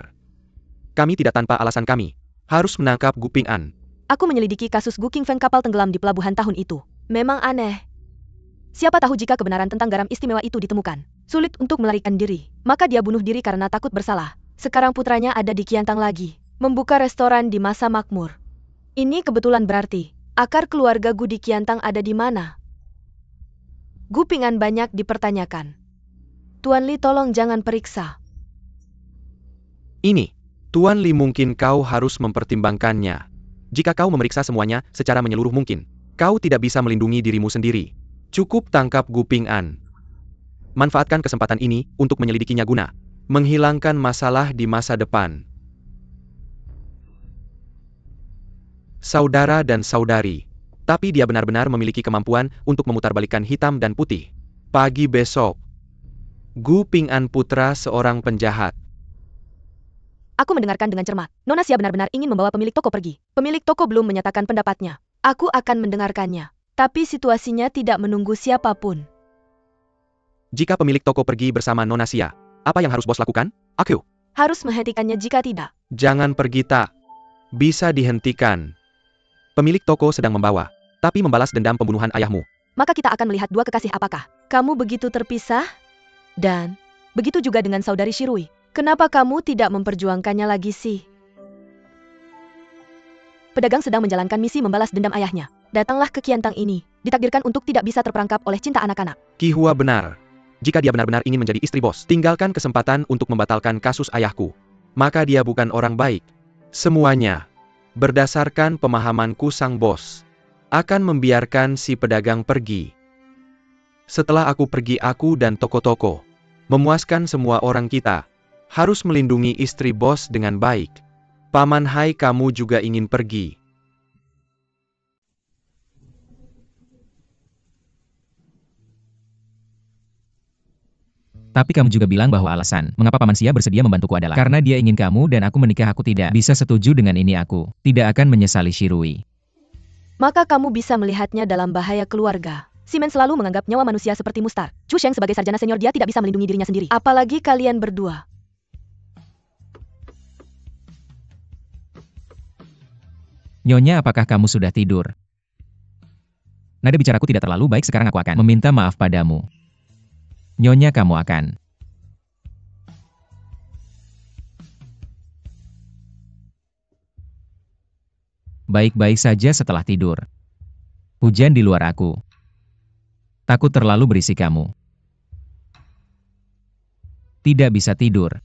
Kami tidak tanpa alasan kami harus menangkap Gu Ping'an. Aku menyelidiki kasus Gu Qingfeng kapal tenggelam di pelabuhan tahun itu. Memang aneh. Siapa tahu jika kebenaran tentang garam istimewa itu ditemukan. Sulit untuk melarikan diri. Maka dia bunuh diri karena takut bersalah. Sekarang putranya ada di Qiantang lagi. Membuka restoran di masa makmur. Ini kebetulan berarti akar keluarga Gu di Qiantang ada di mana? Gu Ping'an banyak dipertanyakan. Tuan Li tolong jangan periksa. Ini, Tuan Li mungkin kau harus mempertimbangkannya. Jika kau memeriksa semuanya secara menyeluruh mungkin, kau tidak bisa melindungi dirimu sendiri. Cukup tangkap Gu Ping'an. Manfaatkan kesempatan ini untuk menyelidikinya guna menghilangkan masalah di masa depan. Saudara dan saudari, tapi dia benar-benar memiliki kemampuan untuk memutarbalikkan hitam dan putih. Pagi besok, Gu Ping'an putra seorang penjahat. Aku mendengarkan dengan cermat. Nona Xia benar-benar ingin membawa pemilik toko pergi. Pemilik toko belum menyatakan pendapatnya. Aku akan mendengarkannya. Tapi situasinya tidak menunggu siapapun. Jika pemilik toko pergi bersama Nona Xia, apa yang harus bos lakukan? Aku Harus menghentikannya jika tidak. jangan pergi tak. Bisa dihentikan. Pemilik toko sedang membawa, tapi membalas dendam pembunuhan ayahmu. Maka kita akan melihat dua kekasih apakah kamu begitu terpisah? Dan begitu juga dengan saudari Shirui. Kenapa kamu tidak memperjuangkannya lagi sih? Pedagang sedang menjalankan misi membalas dendam ayahnya. Datanglah ke Qiantang ini, ditakdirkan untuk tidak bisa terperangkap oleh cinta anak-anak. Qi Hua benar. Jika dia benar-benar ingin menjadi istri bos, tinggalkan kesempatan untuk membatalkan kasus ayahku. Maka dia bukan orang baik. Semuanya, berdasarkan pemahamanku sang bos, akan membiarkan si pedagang pergi. Setelah aku pergi, aku dan toko-toko memuaskan semua orang. Kita harus melindungi istri bos dengan baik. Paman Hai, kamu juga ingin pergi. Tapi kamu juga bilang bahwa alasan mengapa Paman Xia bersedia membantuku adalah karena dia ingin kamu dan aku menikah. Aku tidak bisa setuju dengan ini. Aku tidak akan menyesali Shirui. Maka kamu bisa melihatnya dalam bahaya keluarga. Simen selalu menganggap nyawa manusia seperti mustar. Chu Sheng sebagai sarjana senior, dia tidak bisa melindungi dirinya sendiri. Apalagi kalian berdua. Nyonya, apakah kamu sudah tidur? Nada bicaraku tidak terlalu baik. Sekarang aku akan meminta maaf padamu. Nyonya, kamu akan baik-baik saja setelah tidur. Hujan di luar. Aku takut terlalu berisik. Kamu tidak bisa tidur.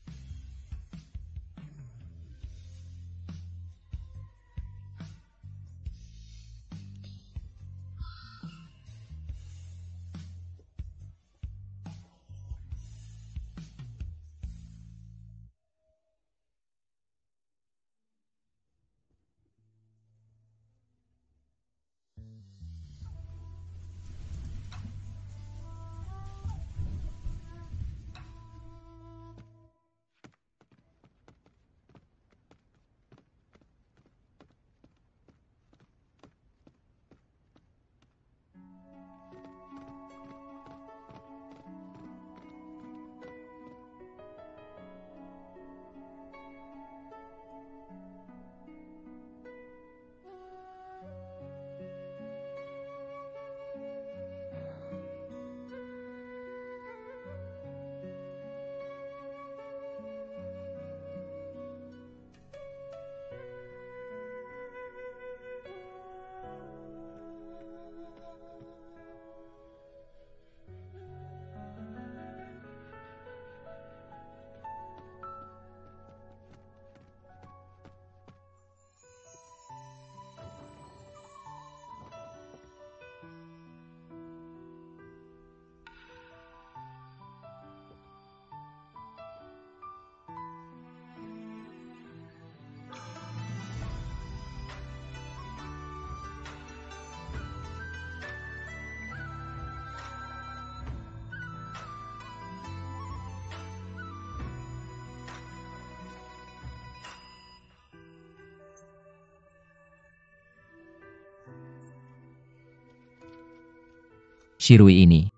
Shirui ini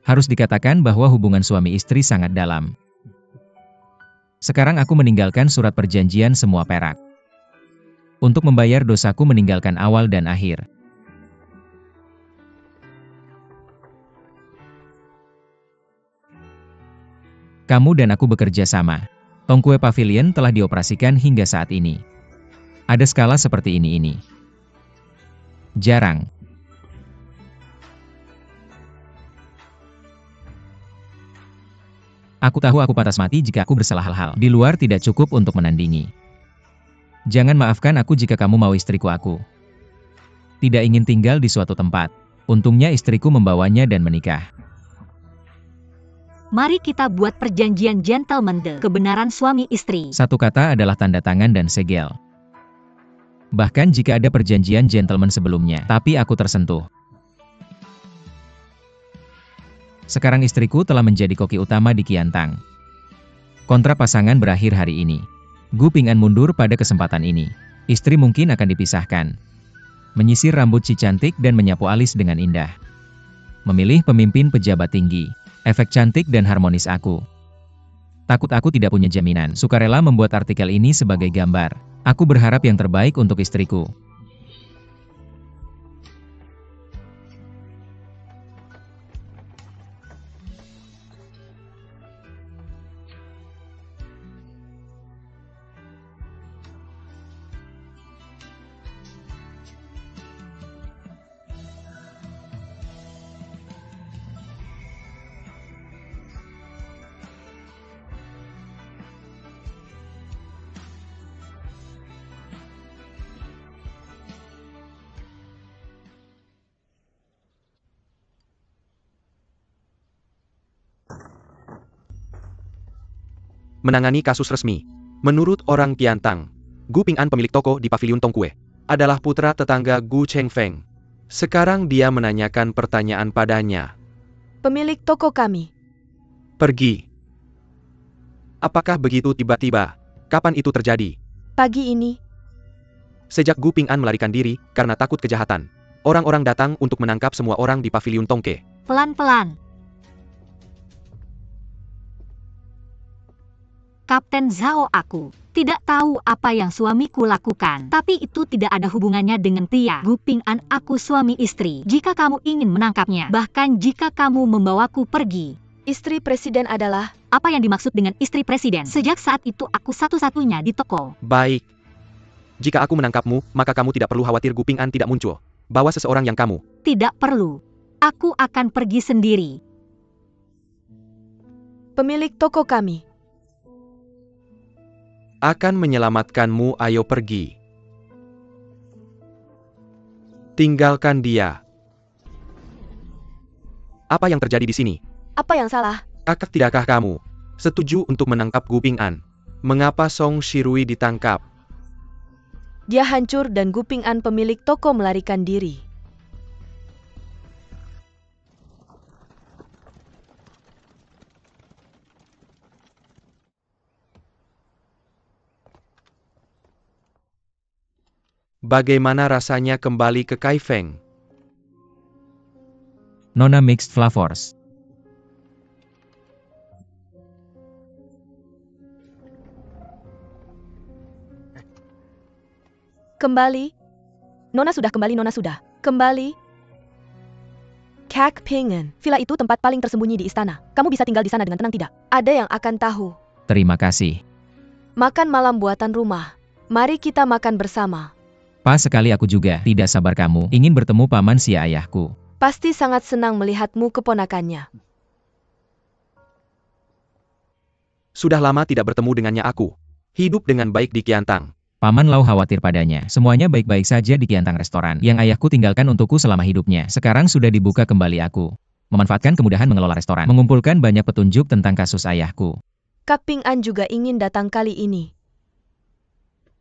harus dikatakan bahwa hubungan suami istri sangat dalam. Sekarang aku meninggalkan surat perjanjian semua perak untuk membayar dosaku meninggalkan awal dan akhir. Kamu dan aku bekerja sama. Tongkue Pavilion telah dioperasikan hingga saat ini. Ada skala seperti ini. Jarang. Aku tahu aku pantas mati jika aku bersalah. Hal-hal di luar tidak cukup untuk menandingi Jangan maafkan aku jika kamu mau istriku aku. Tidak ingin tinggal di suatu tempat. Untungnya istriku membawanya dan menikah. Mari kita buat perjanjian gentleman de kebenaran suami istri. Satu kata adalah tanda tangan dan segel. Bahkan jika ada perjanjian gentleman sebelumnya, tapi aku tersentuh. Sekarang istriku telah menjadi koki utama di Qiantang. Kontrak pasangan berakhir hari ini. Gu Ping'an mundur pada kesempatan ini. Istri mungkin akan dipisahkan. Menyisir rambut si cantik dan menyapu alis dengan indah. Memilih pemimpin pejabat tinggi. Efek cantik dan harmonis aku. Takut aku tidak punya jaminan. Sukarela membuat artikel ini sebagai gambar. Aku berharap yang terbaik untuk istriku. Menangani kasus resmi. Menurut orang Qiantang, Gu Ping'an pemilik toko di Paviliun Tongkue, adalah putra tetangga Gu Chengfeng. Sekarang dia menanyakan pertanyaan padanya. Pemilik toko kami. Pergi. Apakah begitu tiba-tiba? Kapan itu terjadi? Pagi ini, Sejak Gu Ping'an melarikan diri karena takut kejahatan. Orang-orang datang untuk menangkap semua orang di Paviliun Tongke. Pelan-pelan. Kapten Zhao, aku tidak tahu apa yang suamiku lakukan. Tapi itu tidak ada hubungannya dengan Tia. Gu Ping'an, aku suami istri. Jika kamu ingin menangkapnya, bahkan jika kamu membawaku pergi. istri presiden adalah... Apa yang dimaksud dengan istri presiden? Sejak saat itu aku satu-satunya di toko. Baik. Jika aku menangkapmu, maka kamu tidak perlu khawatir Gu Ping'an tidak muncul. Bawa seseorang yang kamu. Tidak perlu. Aku akan pergi sendiri. Pemilik toko kami. Akan menyelamatkanmu, ayo pergi. Tinggalkan dia. Apa yang terjadi di sini? Apa yang salah? Tidakkah kamu setuju untuk menangkap Gu Ping'an? Mengapa Song Shirui ditangkap? Dia hancur dan Gu Ping'an pemilik toko melarikan diri. Bagaimana rasanya kembali ke Kaifeng? Nona Mixed Flavors. Kembali? Nona sudah kembali, Nona sudah kembali. Kak Ping'an, villa itu tempat paling tersembunyi di istana. Kamu bisa tinggal di sana dengan tenang tidak? Ada yang akan tahu. Terima kasih. Makan malam buatan rumah. Mari kita makan bersama. Pas sekali aku juga tidak sabar kamu ingin bertemu paman si ayahku. Pasti sangat senang melihatmu keponakannya. Sudah lama tidak bertemu dengannya aku. Hidup dengan baik di Qiantang. Paman Lau khawatir padanya. Semuanya baik-baik saja di Qiantang restoran yang ayahku tinggalkan untukku selama hidupnya. Sekarang sudah dibuka kembali aku. Memanfaatkan kemudahan mengelola restoran. Mengumpulkan banyak petunjuk tentang kasus ayahku. Kak Ping'an juga ingin datang kali ini.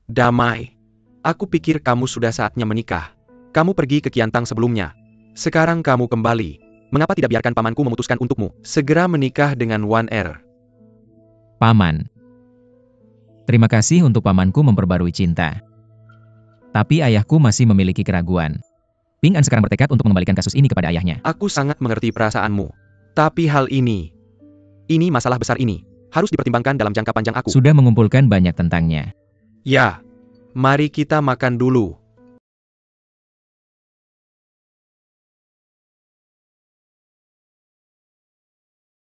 Damai. Aku pikir kamu sudah saatnya menikah. Kamu pergi ke Qiantang sebelumnya. Sekarang kamu kembali. Mengapa tidak biarkan pamanku memutuskan untukmu? Segera menikah dengan Wan Er. Paman. Terima kasih untuk pamanku memperbarui cinta. Tapi ayahku masih memiliki keraguan. Ping'an sekarang bertekad untuk mengembalikan kasus ini kepada ayahnya. Aku sangat mengerti perasaanmu. Tapi hal ini masalah besar ini, harus dipertimbangkan dalam jangka panjang aku. Sudah mengumpulkan banyak tentangnya. Ya, mari kita makan dulu.